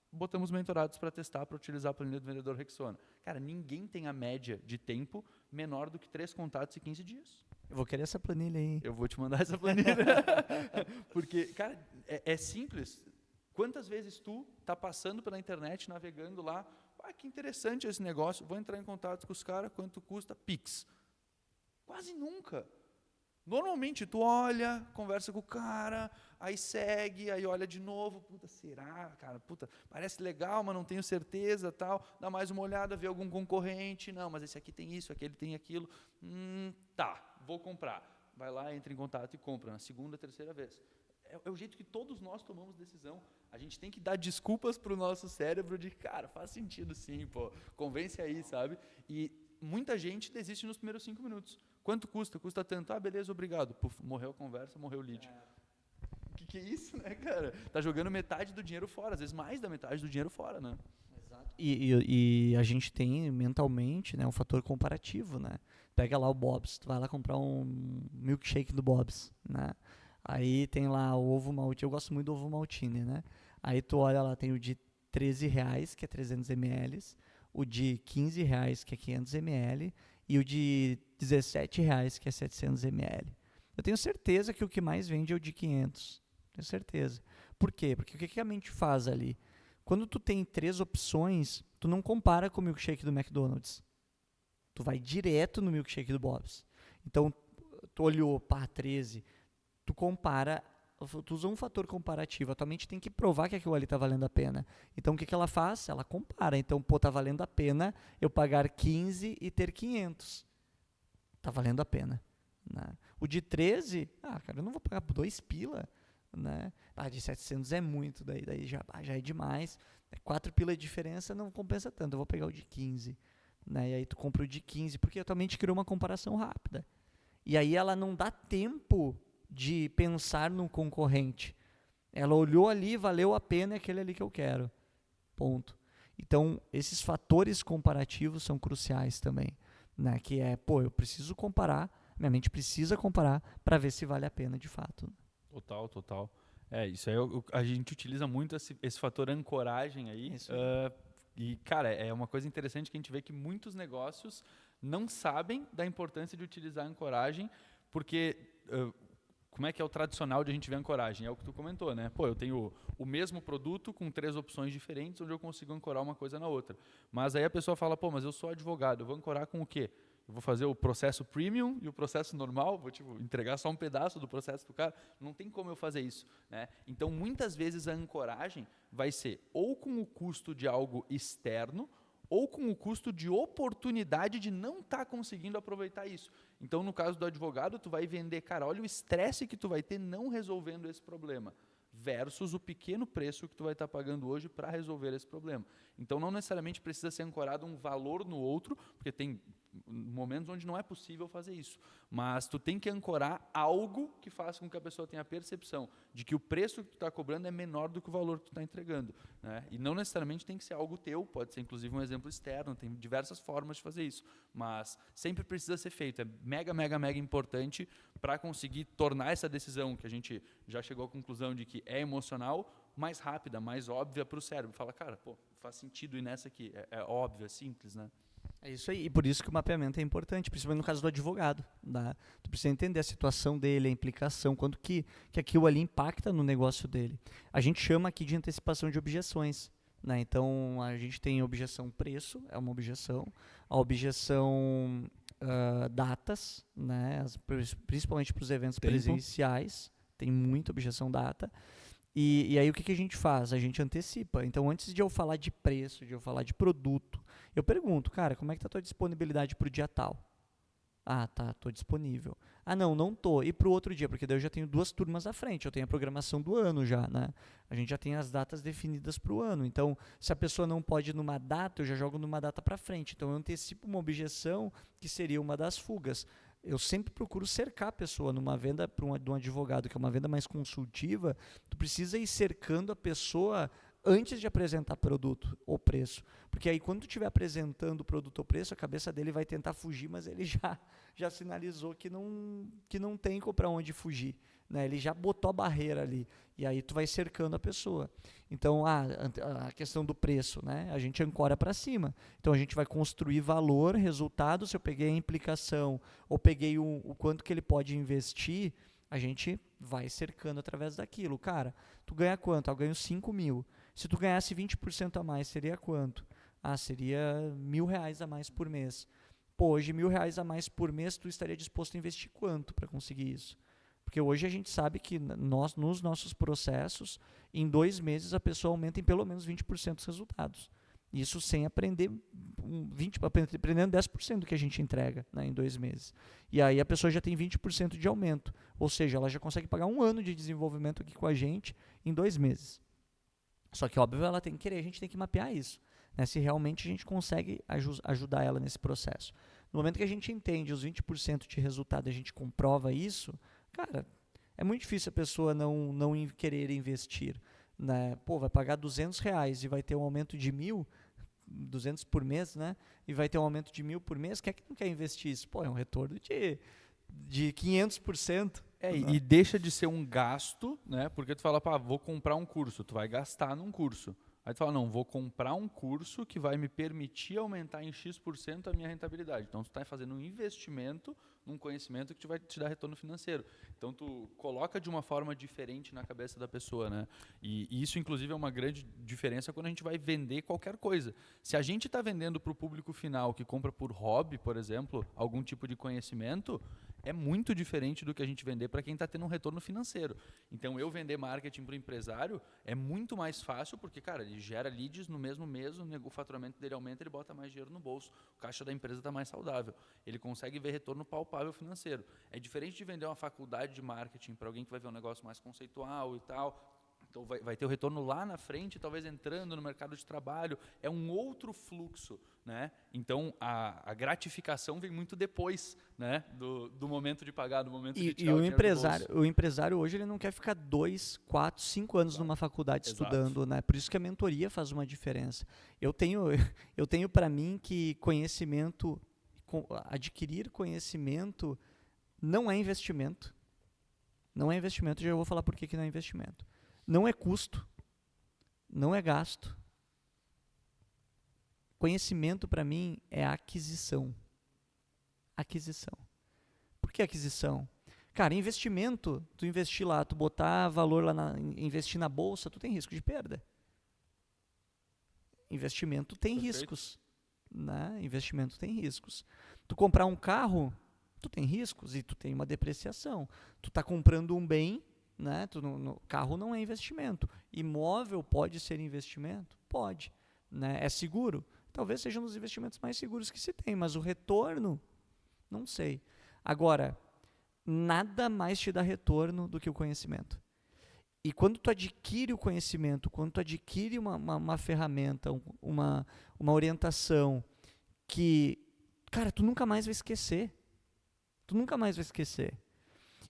Botamos mentorados para testar, para utilizar a planilha do vendedor Rexona. Cara, ninguém tem a média de tempo menor do que 3 contatos e 15 dias. Eu vou querer essa planilha aí. Eu vou te mandar essa planilha. Porque, cara, é simples. Quantas vezes tu tá passando pela internet, navegando lá, que interessante esse negócio, vou entrar em contato com os caras, quanto custa? Pix. Quase nunca. Normalmente tu olha, conversa com o cara, aí segue, aí olha de novo, será, cara, parece legal, mas não tenho certeza, tal, dá mais uma olhada, vê algum concorrente, não, mas esse aqui tem isso, aquele tem aquilo, tá, vou comprar. Vai lá, entra em contato e compra, na segunda, terceira vez. É o jeito que todos nós tomamos decisão. A gente tem que dar desculpas pro nosso cérebro de, cara, faz sentido sim, convence aí, sabe? E muita gente desiste nos primeiros 5 minutos. Quanto custa? Custa tanto. Ah, beleza, obrigado. Puf, morreu a conversa, morreu o lead. Que é isso, né, cara? Tá jogando metade do dinheiro fora, às vezes mais da metade do dinheiro fora, né? Exato. E a gente tem mentalmente, né, um fator comparativo, né? Pega lá o Bob's, tu vai lá comprar um milkshake do Bob's, né? Aí tem lá o ovo maltine, eu gosto muito do ovo maltine, né? Aí tu olha lá, tem o de R$13, que é 300 ml, o de R$15, que é 500 ml, e o de R$17, que é 700 ml. Eu tenho certeza que o que mais vende é o de 500. Tenho certeza. Por quê? Porque o que a mente faz ali? Quando tu tem 3 opções, tu não compara com o milkshake do McDonald's. Tu vai direto no milkshake do Bob's. Então, tu olhou, 13, tu compara, tu usa um fator comparativo. A tua mente tem que provar que aquilo ali está valendo a pena. Então, o que ela faz? Ela compara. Então, tá valendo a pena eu pagar 15 e ter 500. Tá valendo a pena. Né? O de 13, cara, eu não vou pagar por 2 pila. Né? De 700 é muito, daí já é demais. 4 pila de diferença não compensa tanto. Eu vou pegar o de 15. Né? E aí tu compra o de 15, porque a tua mente criou uma comparação rápida. E aí ela não dá tempo de pensar no concorrente. Ela olhou ali, valeu a pena, é aquele ali que eu quero. Ponto. Então, esses fatores comparativos são cruciais também. Né? Que é, eu preciso comparar, minha mente precisa comparar para ver se vale a pena de fato. Total. Isso aí a gente utiliza muito esse fator ancoragem aí. E, cara, é uma coisa interessante que a gente vê que muitos negócios não sabem da importância de utilizar a ancoragem, porque como é que é o tradicional de a gente ver ancoragem? É o que tu comentou, né? Eu tenho o mesmo produto com 3 opções diferentes, onde eu consigo ancorar uma coisa na outra. Mas aí a pessoa fala, mas eu sou advogado, eu vou ancorar com o quê? Eu vou fazer o processo premium e o processo normal, vou entregar só um pedaço do processo para o cara. Não tem como eu fazer isso. Né? Então, muitas vezes a ancoragem vai ser ou com o custo de algo externo, ou com o custo de oportunidade de não estar conseguindo aproveitar isso. Então, no caso do advogado, tu vai vender, cara, olha o estresse que tu vai ter não resolvendo esse problema, versus o pequeno preço que tu vai estar pagando hoje para resolver esse problema. Então, não necessariamente precisa ser ancorado um valor no outro, porque tem momentos onde não é possível fazer isso. Mas tu tem que ancorar algo que faça com que a pessoa tenha a percepção de que o preço que tu está cobrando é menor do que o valor que tu está entregando, né? E não necessariamente tem que ser algo teu, pode ser inclusive um exemplo externo, tem diversas formas de fazer isso, mas sempre precisa ser feito. É mega, mega, mega importante para conseguir tornar essa decisão, que a gente já chegou à conclusão de que é emocional, mais rápida, mais óbvia para o cérebro. Fala, cara, pô, faz sentido ir nessa aqui. É óbvio, é simples, né? É isso aí, e por isso que o mapeamento é importante, principalmente no caso do advogado. Né? Tu precisa entender a situação dele, a implicação, quanto que aquilo ali impacta no negócio dele. A gente chama aqui de antecipação de objeções. Né? Então, a gente tem objeção preço, é uma objeção. A objeção datas, né? Principalmente para os eventos presenciais, tem muita objeção data. E aí o que a gente faz? A gente antecipa. Então, antes de eu falar de preço, de eu falar de produto, eu pergunto, cara, como é que está a tua disponibilidade para o dia tal? Ah, tá, estou disponível. Ah, não estou. E para o outro dia, porque daí eu já tenho 2 turmas à frente, eu tenho a programação do ano já, né? A gente já tem as datas definidas para o ano. Então, se a pessoa não pode ir numa data, eu já jogo numa data para frente. Então, eu antecipo uma objeção que seria uma das fugas. Eu sempre procuro cercar a pessoa numa venda de um advogado, que é uma venda mais consultiva. Tu precisa ir cercando a pessoa antes de apresentar produto ou preço. Porque aí quando tu estiver apresentando o produto ou preço, a cabeça dele vai tentar fugir, mas ele já sinalizou que não tem para onde fugir. Né? Ele já botou a barreira ali. E aí tu vai cercando a pessoa. Então, a questão do preço, né? A gente ancora para cima. Então, a gente vai construir valor, resultado. Se eu peguei a implicação ou peguei o quanto que ele pode investir, a gente vai cercando através daquilo. Cara, tu ganha quanto? Eu ganho 5 mil. Se tu ganhasse 20% a mais, seria quanto? Seria R$1.000 a mais por mês. Pô, hoje R$1.000 a mais por mês, tu estaria disposto a investir quanto para conseguir isso? Porque hoje a gente sabe que nos nossos processos, em 2 meses, a pessoa aumenta em pelo menos 20% os resultados. Isso sem aprendendo 10% do que a gente entrega, né, em 2 meses. E aí a pessoa já tem 20% de aumento. Ou seja, ela já consegue pagar 1 ano de desenvolvimento aqui com a gente em 2 meses. Só que, óbvio, ela tem que querer, a gente tem que mapear isso. Né, se realmente a gente consegue ajudar ela nesse processo. No momento que a gente entende os 20% de resultado, a gente comprova isso, cara, é muito difícil a pessoa não querer investir. Né? Pô, vai pagar R$200 e vai ter um aumento de 1.000, 200 por mês, né? E vai ter um aumento de 1.000 por mês. Quem é que não quer investir isso? Pô, é um retorno de 500%. E deixa de ser um gasto, né? Porque tu fala, vou comprar um curso, tu vai gastar num curso. Aí tu fala, não, vou comprar um curso que vai me permitir aumentar em X% a minha rentabilidade. Então, tu está fazendo um investimento num conhecimento que vai te dar retorno financeiro. Então, tu coloca de uma forma diferente na cabeça da pessoa, né? E isso, inclusive, é uma grande diferença quando a gente vai vender qualquer coisa. Se a gente está vendendo para o público final que compra por hobby, por exemplo, algum tipo de conhecimento, é muito diferente do que a gente vender para quem está tendo um retorno financeiro. Então, eu vender marketing para o empresário é muito mais fácil, porque, cara, ele gera leads no mesmo mês, o faturamento dele aumenta, ele bota mais dinheiro no bolso, o caixa da empresa está mais saudável. Ele consegue ver retorno palpável financeiro. É diferente de vender uma faculdade de marketing para alguém que vai ver um negócio mais conceitual e tal. Então, vai ter o retorno lá na frente, talvez entrando no mercado de trabalho. É um outro fluxo, né? Então, a gratificação vem muito depois, né? do momento de pagar, do momento de tirar o dinheiro do bolso. O empresário hoje ele não quer ficar 2, 4, 5 anos numa faculdade estudando, né? Por isso que a mentoria faz uma diferença. Eu tenho para mim que conhecimento, adquirir conhecimento não é investimento. Não é investimento, já vou falar por que não é investimento. Não é custo, não é gasto. Conhecimento, para mim, é aquisição. Aquisição. Por que aquisição? Cara, investimento, tu investir lá, tu botar valor lá, investir na bolsa, tu tem risco de perda. Investimento tem riscos. Né? Investimento tem riscos. Tu comprar um carro, tu tem riscos e tu tem uma depreciação. Tu está comprando um bem, né? Carro não é investimento. Imóvel pode ser investimento? Pode. Né? É seguro? Talvez seja um dos investimentos mais seguros que se tem, mas o retorno, não sei. Agora, nada mais te dá retorno do que o conhecimento. E quando tu adquire o conhecimento, quando tu adquire uma ferramenta, uma orientação que cara, tu nunca mais vai esquecer. Tu nunca mais vai esquecer.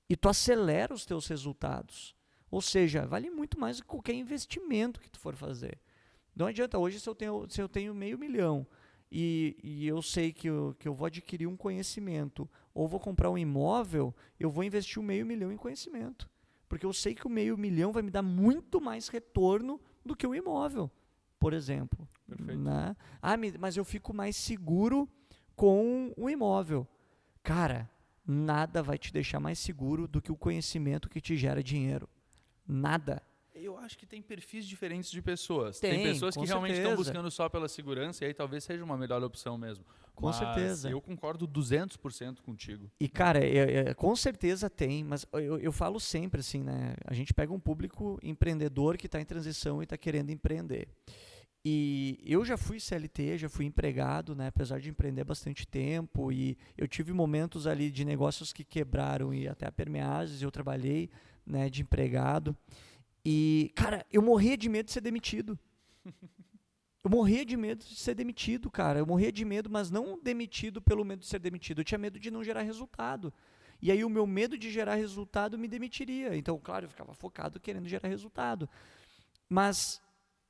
E tu acelera os teus resultados. Ou seja, vale muito mais do que qualquer investimento que tu for fazer. Não adianta, hoje se eu tenho $500.000 e eu sei que eu vou adquirir um conhecimento ou vou comprar um imóvel, eu vou investir $500.000 em conhecimento. Porque eu sei que o $500.000 vai me dar muito mais retorno do que o imóvel, por exemplo. Perfeito. Né? Mas eu fico mais seguro com o imóvel. Cara, nada vai te deixar mais seguro do que o conhecimento que te gera dinheiro. Nada. Eu acho que tem perfis diferentes de pessoas. Tem pessoas que realmente estão certeza. buscando só pela segurança e aí talvez seja uma melhor opção mesmo. Com certeza. Eu concordo 200% contigo. E, cara, com certeza tem, mas eu falo sempre assim, né? A gente pega um público empreendedor que está em transição e está querendo empreender. E eu já fui CLT, já fui empregado, né? Apesar de empreender bastante tempo, e eu tive momentos ali de negócios que quebraram e até a Permeases, eu trabalhei, né, de empregado. E, cara, eu morria de medo de ser demitido. Eu morria de medo de ser demitido, cara. Eu morria de medo, mas não demitido pelo medo de ser demitido. Eu tinha medo de não gerar resultado. E aí o meu medo de gerar resultado me demitiria. Então, claro, eu ficava focado querendo gerar resultado. Mas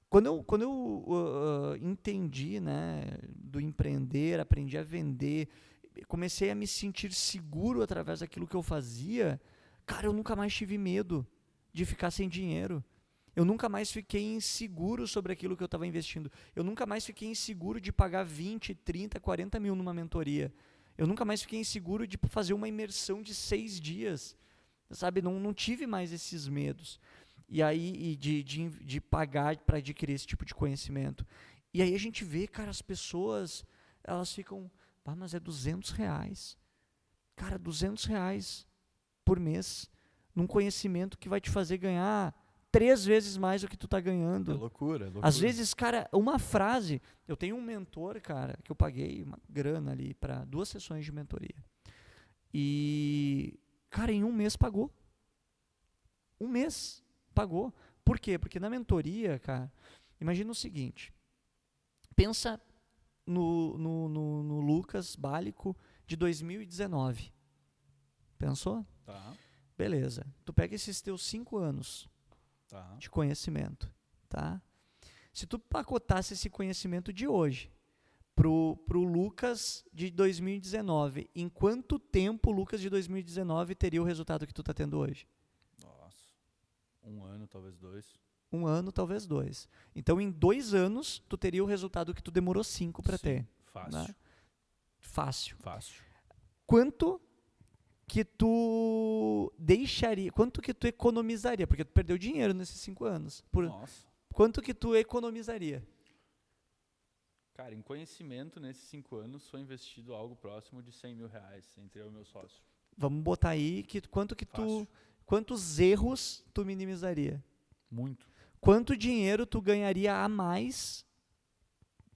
quando eu entendi, né, do empreender, aprendi a vender, comecei a me sentir seguro através daquilo que eu fazia, cara, eu nunca mais tive medo de ficar sem dinheiro. Eu nunca mais fiquei inseguro sobre aquilo que eu estava investindo. Eu nunca mais fiquei inseguro de pagar 20, 30, 40 mil numa mentoria. Eu nunca mais fiquei inseguro de fazer uma imersão de 6 dias. Sabe, não tive mais esses medos. E aí, de pagar para adquirir esse tipo de conhecimento. E aí a gente vê, cara, as pessoas, elas ficam, mas é R$200. Cara, R$200 por mês, num conhecimento que vai te fazer ganhar 3 vezes mais do que tu tá ganhando. É loucura. Às vezes, cara, uma frase, eu tenho um mentor, cara, que eu paguei uma grana ali para 2 sessões de mentoria. E, cara, em 1 mês pagou. 1 mês pagou. Por quê? Porque na mentoria, cara, imagina o seguinte, pensa no Lucas Bálico de 2019. Pensou? Tá. Beleza. Tu pega esses teus 5 anos de conhecimento, tá? Se tu pacotasse esse conhecimento de hoje pro Lucas de 2019, em quanto tempo o Lucas de 2019 teria o resultado que tu tá tendo hoje? Nossa. 1 ano, talvez 2. 1 ano, talvez 2. Então, em 2 anos, tu teria o resultado que tu demorou 5 para ter. Fácil. Né? Fácil. Fácil. Quanto que tu deixaria, quanto que tu economizaria? Porque tu perdeu dinheiro nesses 5 anos. Nossa. Quanto que tu economizaria? Cara, em conhecimento, nesses 5 anos, foi investido algo próximo de R$100 mil entre eu e meu sócio. Vamos botar aí quantos erros tu minimizaria? Muito. Quanto dinheiro tu ganharia a mais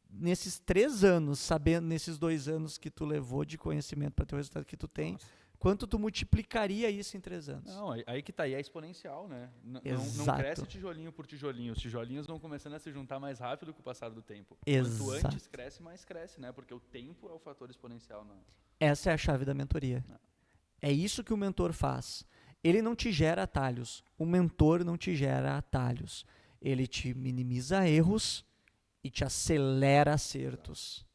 nesses 3 anos, sabendo, nesses 2 anos que tu levou de conhecimento para ter o resultado que tu tem? Nossa. Quanto tu multiplicaria isso em 3 anos? Não, aí que tá, aí é exponencial, né? Exato. Não cresce tijolinho por tijolinho. Os tijolinhos vão começando a se juntar mais rápido com o passar do tempo. Exato. Quanto antes cresce, mais cresce, né? Porque o tempo é o fator exponencial. Né? Essa é a chave da mentoria. É isso que o mentor faz. Ele não te gera atalhos. O mentor não te gera atalhos. Ele te minimiza erros e te acelera acertos.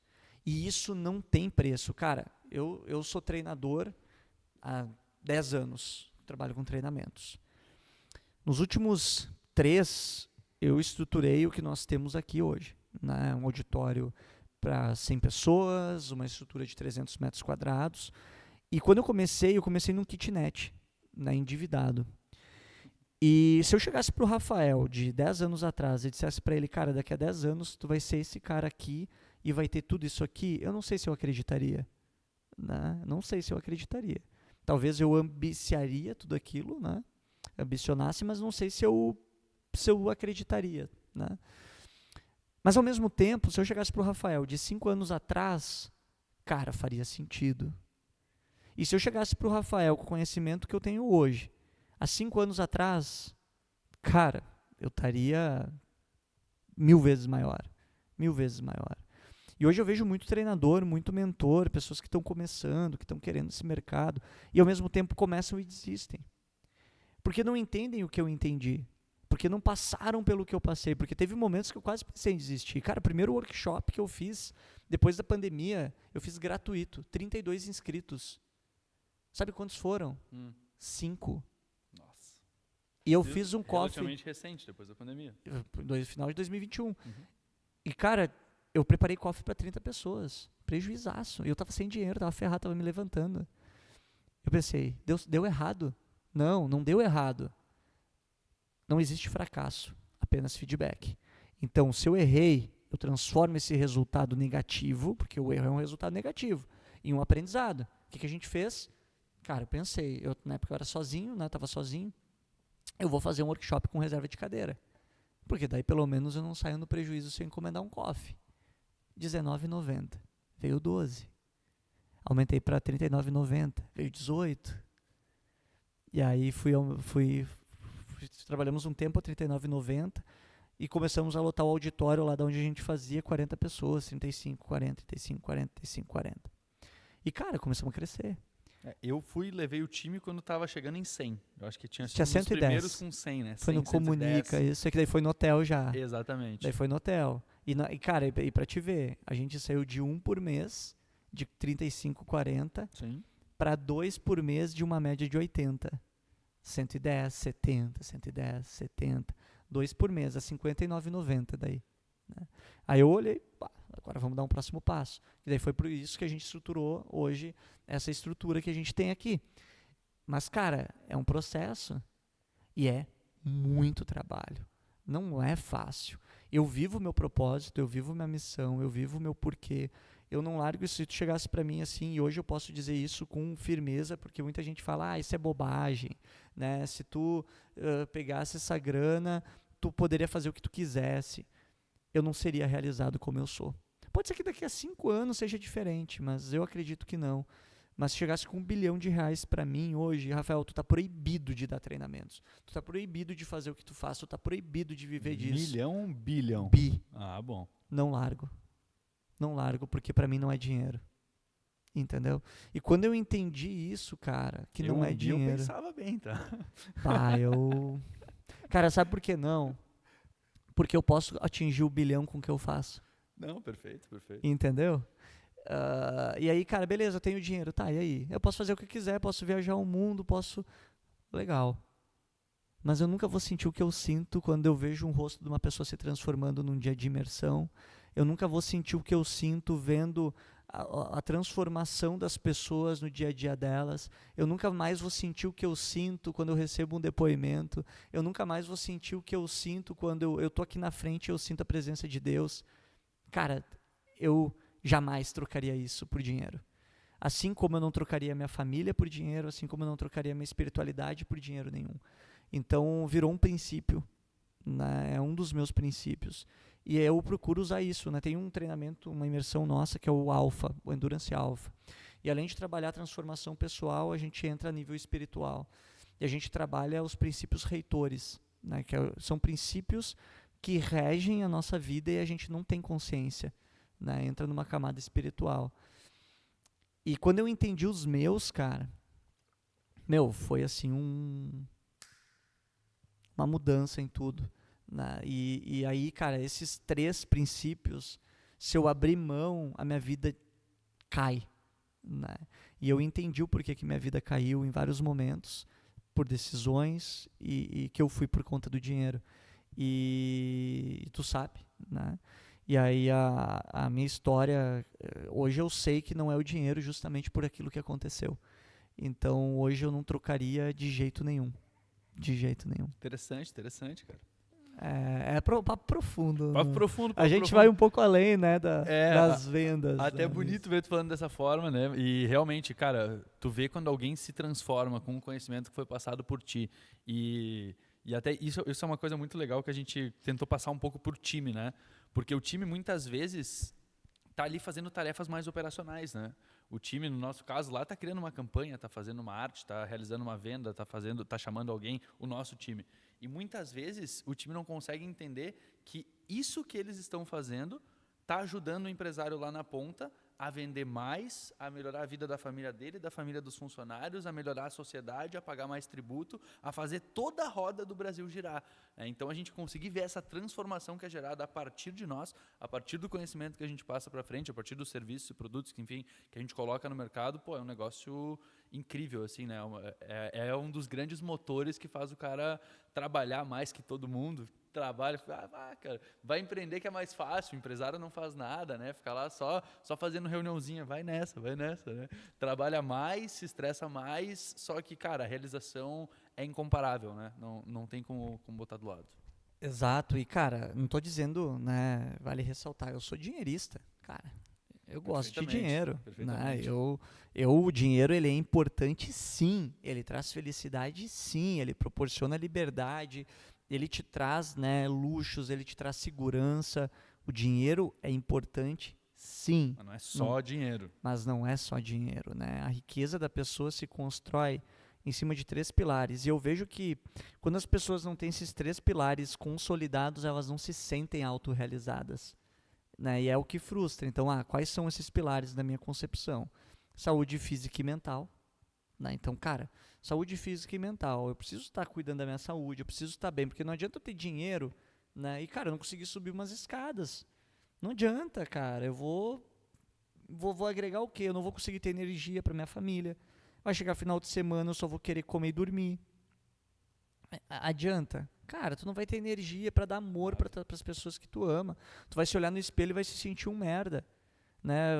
E isso não tem preço. Cara, eu sou treinador há 10 anos, trabalho com treinamentos. Nos últimos 3, eu estruturei o que nós temos aqui hoje. Né? Um auditório para 100 pessoas, uma estrutura de 300 metros quadrados. E quando eu comecei num kitnet, né, endividado. E se eu chegasse para o Rafael de 10 anos atrás e dissesse para ele, cara, daqui a 10 anos tu vai ser esse cara aqui e vai ter tudo isso aqui, eu não sei se eu acreditaria. Né? Não sei se eu acreditaria. Talvez eu ambiciaria tudo aquilo, né? Ambicionasse, mas não sei se eu acreditaria. Né? Mas ao mesmo tempo, se eu chegasse para o Rafael de 5 anos atrás, cara, faria sentido. E se eu chegasse para o Rafael com o conhecimento que eu tenho hoje, há 5 anos atrás, cara, eu estaria 1000 vezes maior. 1000 vezes maior. E hoje eu vejo muito treinador, muito mentor, pessoas que estão começando, que estão querendo esse mercado, e ao mesmo tempo começam e desistem. Porque não entendem o que eu entendi. Porque não passaram pelo que eu passei. Porque teve momentos que eu quase pensei em desistir. Cara, o primeiro workshop que eu fiz, depois da pandemia, eu fiz gratuito. 32 inscritos. Sabe quantos foram? 5. Nossa. E eu fiz um coffee. Relativamente recente, depois da pandemia. No final de 2021. E, cara, eu preparei coffee para 30 pessoas. Prejuizaço. E eu tava sem dinheiro, tava ferrado, tava me levantando. Eu pensei, deu errado. Não, não deu errado. Não existe fracasso, apenas feedback. Então, se eu errei, eu transformo esse resultado negativo, porque o erro é um resultado negativo, em um aprendizado. O que a gente fez? Cara, eu pensei, na época eu era sozinho, né, estava sozinho, eu vou fazer um workshop com reserva de cadeira. Porque daí pelo menos eu não saio no prejuízo se eu encomendar um coffee. R$19,90. Veio 12. Aumentei para R$39,90. Veio 18. E aí trabalhamos um tempo a R$39,90 e começamos a lotar o auditório lá de onde a gente fazia 40 pessoas, 35, 40, 35, 40, 35, 40. E, cara, começamos a crescer. Eu levei o time quando estava chegando em 100. Eu acho que tinha sido 110. os primeiros com 100, né? Foi 100, no Comunica, 110. isso aqui daí foi no hotel já. Exatamente. Daí foi no hotel. E cara, e pra te ver, a gente saiu de 1 por mês, de 35, 40, para 2 por mês de uma média de 80. 110, 70, 110, 70. 2 por mês, a R$59,90 daí. Né? Aí eu olhei, agora vamos dar um próximo passo. E daí foi por isso que a gente estruturou hoje essa estrutura que a gente tem aqui. Mas, cara, é um processo e é muito trabalho. Não é fácil. Eu vivo o meu propósito, eu vivo minha missão, eu vivo o meu porquê. Eu não largo isso. Se tu chegasse para mim assim, e hoje eu posso dizer isso com firmeza, porque muita gente fala, isso é bobagem, né? Se tu pegasse essa grana, tu poderia fazer o que tu quisesse. Eu não seria realizado como eu sou. Pode ser que daqui a 5 anos seja diferente, mas eu acredito que não. Mas se chegasse com R$1 bilhão para mim hoje, Rafael, tu tá proibido de dar treinamentos. Tu tá proibido de fazer o que tu faz, tu tá proibido de viver disso. Milhão, 1 bilhão? Ah, bom. Não largo. Não largo, porque para mim não é dinheiro. Entendeu? E quando eu entendi isso, cara, que não é dinheiro. Eu pensava bem, tá? Cara, sabe por que não? Porque eu posso atingir o bilhão com o que eu faço. Não, perfeito, perfeito. Entendeu? E aí, cara, beleza, eu tenho dinheiro. Tá, e aí? Eu posso fazer o que eu quiser, posso viajar o mundo, posso... Legal. Mas eu nunca vou sentir o que eu sinto quando eu vejo um rosto de uma pessoa se transformando num dia de imersão. Eu nunca vou sentir o que eu sinto vendo a transformação das pessoas no dia a dia delas. Eu nunca mais vou sentir o que eu sinto quando eu recebo um depoimento. Eu nunca mais vou sentir o que eu sinto quando eu tô aqui na frente e eu sinto a presença de Deus. Cara, eu jamais trocaria isso por dinheiro. Assim como eu não trocaria minha família por dinheiro, assim como eu não trocaria minha espiritualidade por dinheiro nenhum. Então, virou um princípio, né? É um dos meus princípios. E eu procuro usar isso, né? Tem um treinamento, uma imersão nossa, que é o Alpha, o Endurance Alpha. E além de trabalhar a transformação pessoal, a gente entra a nível espiritual. E a gente trabalha os princípios reitores, né? São princípios que regem a nossa vida e a gente não tem consciência, né? Entra numa camada espiritual. E quando eu entendi os meus, cara, foi assim uma mudança em tudo. Né? E aí, cara, esses 3 princípios, se eu abrir mão, a minha vida cai. Né? E eu entendi o porquê que minha vida caiu em vários momentos, por decisões, e que eu fui por conta do dinheiro. E tu sabe, né? E aí a minha história, hoje eu sei que não é o dinheiro justamente por aquilo que aconteceu. Então hoje eu não trocaria de jeito nenhum. De jeito nenhum. Interessante, cara. Papo profundo. Papo profundo. A gente vai um pouco além, né, das vendas. Até é bonito ver tu falando dessa forma, né? E realmente, cara, tu vê quando alguém se transforma com o conhecimento que foi passado por ti. E até isso é uma coisa muito legal que a gente tentou passar um pouco por time, né? Porque o time muitas vezes tá ali fazendo tarefas mais operacionais, né? O time, no nosso caso, lá tá criando uma campanha, tá fazendo uma arte, tá realizando uma venda, tá chamando alguém, o nosso time. E muitas vezes o time não consegue entender que isso que eles estão fazendo está ajudando o empresário lá na ponta a vender mais, a melhorar a vida da família dele, da família dos funcionários, a melhorar a sociedade, a pagar mais tributo, a fazer toda a roda do Brasil girar. Então, a gente conseguir ver essa transformação que é gerada a partir de nós, a partir do conhecimento que a gente passa para frente, a partir dos serviços e produtos que, enfim, que a gente coloca no mercado, é um negócio incrível, assim, né? É um dos grandes motores que faz o cara trabalhar mais que todo mundo. Trabalha, cara, vai empreender que é mais fácil, o empresário não faz nada, né? Fica lá só fazendo reuniãozinha, vai nessa, né? Trabalha mais, se estressa mais, só que, cara, a realização é incomparável, né? Não tem como botar do lado. Exato, e cara, não tô dizendo, né, vale ressaltar, eu sou dinheirista, cara. Eu gosto de dinheiro, né? O dinheiro ele é importante, sim. Ele traz felicidade, sim. Ele proporciona liberdade. Ele te traz, né, luxos. Ele te traz segurança. O dinheiro é importante, sim. Mas não é só dinheiro. Mas não é só dinheiro, né? A riqueza da pessoa se constrói em cima de 3 pilares. E eu vejo que quando as pessoas não têm esses 3 pilares consolidados, elas não se sentem autorrealizadas. Né, e é o que frustra. Então, quais são esses pilares da minha concepção? Saúde física e mental. Né? Então, cara, saúde física e mental. Eu preciso estar cuidando da minha saúde, eu preciso estar bem, porque não adianta eu ter dinheiro, né? E, cara, eu não conseguir subir umas escadas. Não adianta, cara. Eu vou agregar o quê? Eu não vou conseguir ter energia para minha família. Vai chegar final de semana, eu só vou querer comer e dormir. Adianta? Cara, tu não vai ter energia para dar amor para as pessoas que tu ama. Tu vai se olhar no espelho e vai se sentir um merda, né?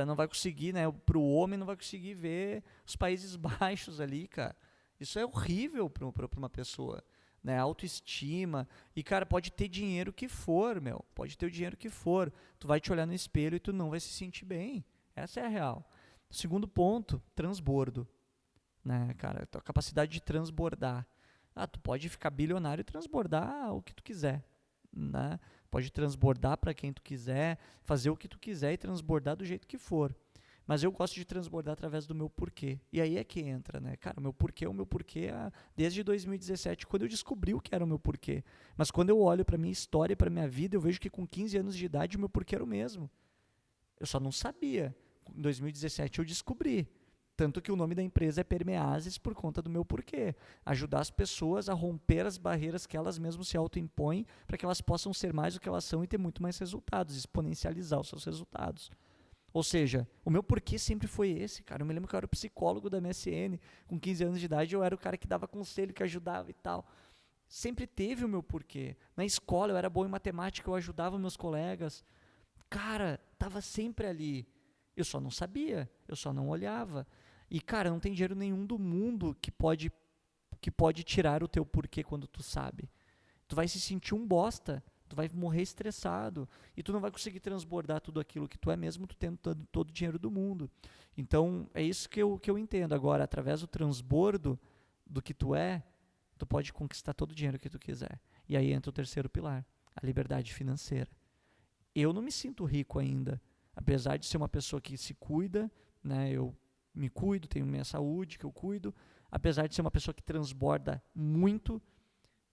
Não vai conseguir, né? Pro homem não vai conseguir ver os Países Baixos ali, cara. Isso é horrível para uma pessoa, né? Autoestima. E, cara, pode ter dinheiro que for, meu. Pode ter o dinheiro que for. Tu vai te olhar no espelho e tu não vai se sentir bem. Essa é a real. Segundo ponto, transbordo, né, cara? A capacidade de transbordar. Tu pode ficar bilionário e transbordar o que tu quiser, né? Pode transbordar para quem tu quiser, fazer o que tu quiser e transbordar do jeito que for. Mas eu gosto de transbordar através do meu porquê. E aí é que entra, né? Cara, o meu porquê desde 2017, quando eu descobri o que era o meu porquê. Mas quando eu olho para minha história, para minha vida, eu vejo que com 15 anos de idade o meu porquê era o mesmo. Eu só não sabia. Em 2017 eu descobri. Tanto que o nome da empresa é Permeases por conta do meu porquê. Ajudar as pessoas a romper as barreiras que elas mesmas se autoimpõem para que elas possam ser mais do que elas são e ter muito mais resultados, exponencializar os seus resultados. Ou seja, o meu porquê sempre foi esse, cara. Eu me lembro que eu era o psicólogo da MSN, com 15 anos de idade, eu era o cara que dava conselho, que ajudava e tal. Sempre teve o meu porquê. Na escola eu era bom em matemática, eu ajudava meus colegas. Cara, estava sempre ali. Eu só não sabia, eu só não olhava. E, cara, não tem dinheiro nenhum do mundo que pode tirar o teu porquê quando tu sabe. Tu vai se sentir um bosta, tu vai morrer estressado, e tu não vai conseguir transbordar tudo aquilo que tu é mesmo, tu tendo todo o dinheiro do mundo. Então, é isso que eu entendo. Agora, através do transbordo do que tu é, tu pode conquistar todo o dinheiro que tu quiser. E aí entra o terceiro pilar, a liberdade financeira. Eu não me sinto rico ainda, apesar de ser uma pessoa que se cuida, né? Eu me cuido, tenho minha saúde que eu cuido, apesar de ser uma pessoa que transborda muito.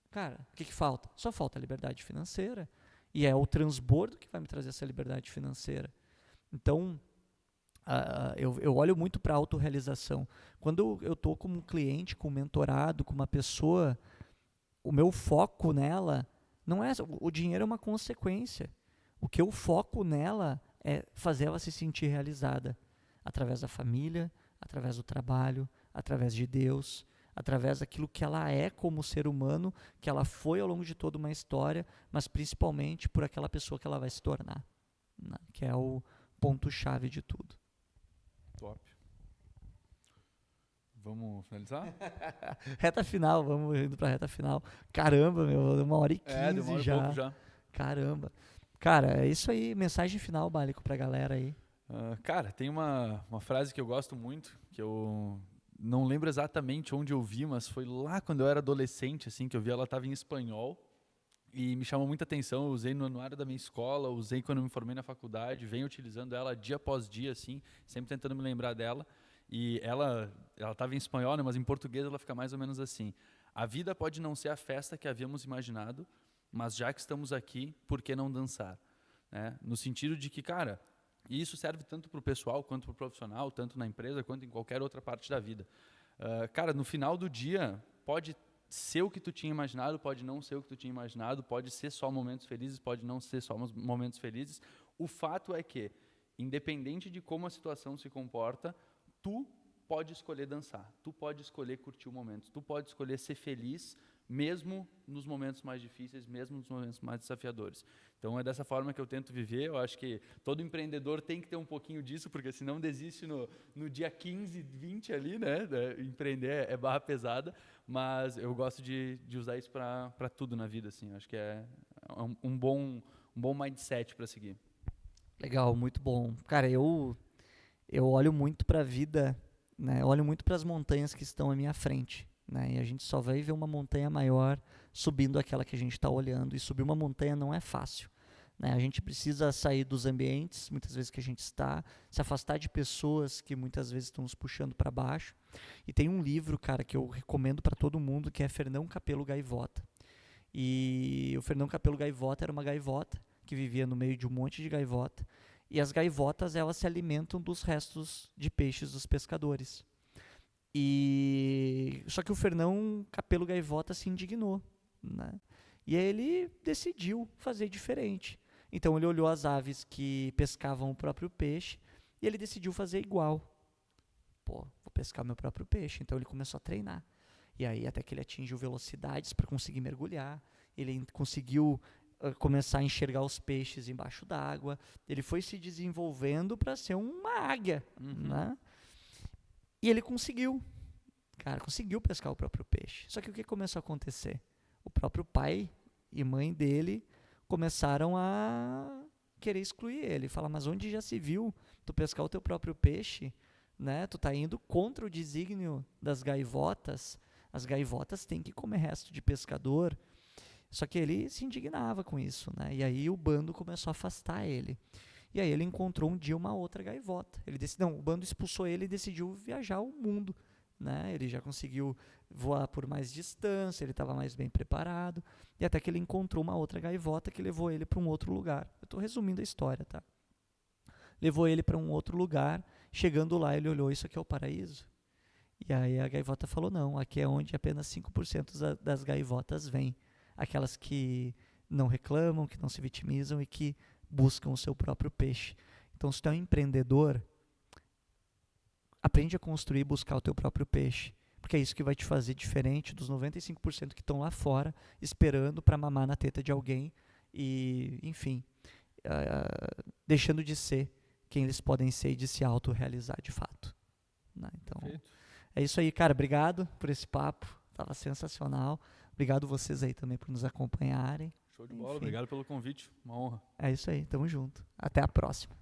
Cara, o que falta? Só falta a liberdade financeira. E é o transbordo que vai me trazer essa liberdade financeira. Então, eu olho muito para a autorrealização. Quando eu estou como um cliente, com um mentorado, com uma pessoa, o meu foco nela não é... O dinheiro é uma consequência. O que eu foco nela é fazer ela se sentir realizada. Através da família, através do trabalho, através de Deus, através daquilo que ela é como ser humano, que ela foi ao longo de toda uma história, mas principalmente por aquela pessoa que ela vai se tornar, né? Que é o ponto-chave de tudo. Top. Vamos finalizar? Reta final, vamos indo para a reta final. Caramba, meu, 1h15 deu 1h já. pouco já. Caramba. Cara, é isso aí, mensagem final, Bálico, pra galera aí. Cara, tem uma frase que eu gosto muito, que eu não lembro exatamente onde eu vi, mas foi lá quando eu era adolescente, assim, que eu vi, ela estava em espanhol e me chamou muita atenção. Eu usei no anuário da minha escola, usei quando eu me formei na faculdade, venho utilizando ela dia após dia, assim, sempre tentando me lembrar dela. E ela estava em espanhol, né, mas em português ela fica mais ou menos assim: a vida pode não ser a festa que havíamos imaginado, mas já que estamos aqui, por que não dançar? né? No sentido de que, cara, e isso serve tanto para o pessoal quanto para o profissional, tanto na empresa quanto em qualquer outra parte da vida. Cara, no final do dia, pode ser o que tu tinha imaginado, pode não ser o que tu tinha imaginado, pode ser só momentos felizes, pode não ser só momentos felizes. O fato é que, independente de como a situação se comporta, tu pode escolher dançar, tu pode escolher curtir o momento, tu pode escolher ser feliz, mesmo nos momentos mais difíceis, mesmo nos momentos mais desafiadores. Então é dessa forma que eu tento viver. Eu acho que todo empreendedor tem que ter um pouquinho disso, porque senão desiste no dia 15, 20 ali, né? Empreender é barra pesada, mas eu gosto de usar isso para tudo na vida, assim. Eu acho que é um bom mindset para seguir. Legal, muito bom. Cara, eu olho muito para a vida, né? Eu olho muito para as montanhas que estão à minha frente, né? E a gente só vai ver uma montanha maior subindo aquela que a gente está olhando. E subir uma montanha não é fácil, né? A gente precisa sair dos ambientes, muitas vezes que a gente está, se afastar de pessoas que muitas vezes estão nos puxando para baixo. E tem um livro, cara, que eu recomendo para todo mundo, que é Fernão Capelo Gaivota. E o Fernão Capelo Gaivota era uma gaivota que vivia no meio de um monte de gaivota. E as gaivotas, elas se alimentam dos restos de peixes dos pescadores. Só que o Fernão Capelo Gaivota se indignou, né? E aí ele decidiu fazer diferente. Então ele olhou as aves que pescavam o próprio peixe e ele decidiu fazer igual. Pô, vou pescar meu próprio peixe. Então ele começou a treinar. E aí até que ele atingiu velocidades para conseguir mergulhar. Ele conseguiu começar a enxergar os peixes embaixo d'água. Ele foi se desenvolvendo para ser uma águia, né? E ele conseguiu. Cara, conseguiu pescar o próprio peixe. Só que o que começou a acontecer? O próprio pai e mãe dele começaram a querer excluir ele. Falar, mas onde já se viu tu pescar o teu próprio peixe, né? Tu tá indo contra o desígnio das gaivotas. As gaivotas têm que comer resto de pescador. Só que ele se indignava com isso, né? E aí o bando começou a afastar ele. E aí ele encontrou um dia uma outra gaivota. O bando expulsou ele e decidiu viajar o mundo, né? Ele já conseguiu voar por mais distância, ele estava mais bem preparado. E até que ele encontrou uma outra gaivota que levou ele para um outro lugar. Eu estou resumindo a história, tá? Levou ele para um outro lugar. Chegando lá, ele olhou, isso aqui é o paraíso? E aí a gaivota falou, não, aqui é onde apenas 5% das gaivotas vêm. Aquelas que não reclamam, que não se vitimizam e que buscam o seu próprio peixe. Então, se tu é um empreendedor, aprende a construir e buscar o teu próprio peixe, porque é isso que vai te fazer diferente dos 95% que estão lá fora, esperando para mamar na teta de alguém e, enfim, deixando de ser quem eles podem ser e de se autorrealizar de fato, né? Então, é isso aí, cara. Obrigado por esse papo. Estava sensacional. Obrigado vocês aí também por nos acompanharem. Show de bola. Obrigado pelo convite. Uma honra. É isso aí. Tamo junto. Até a próxima.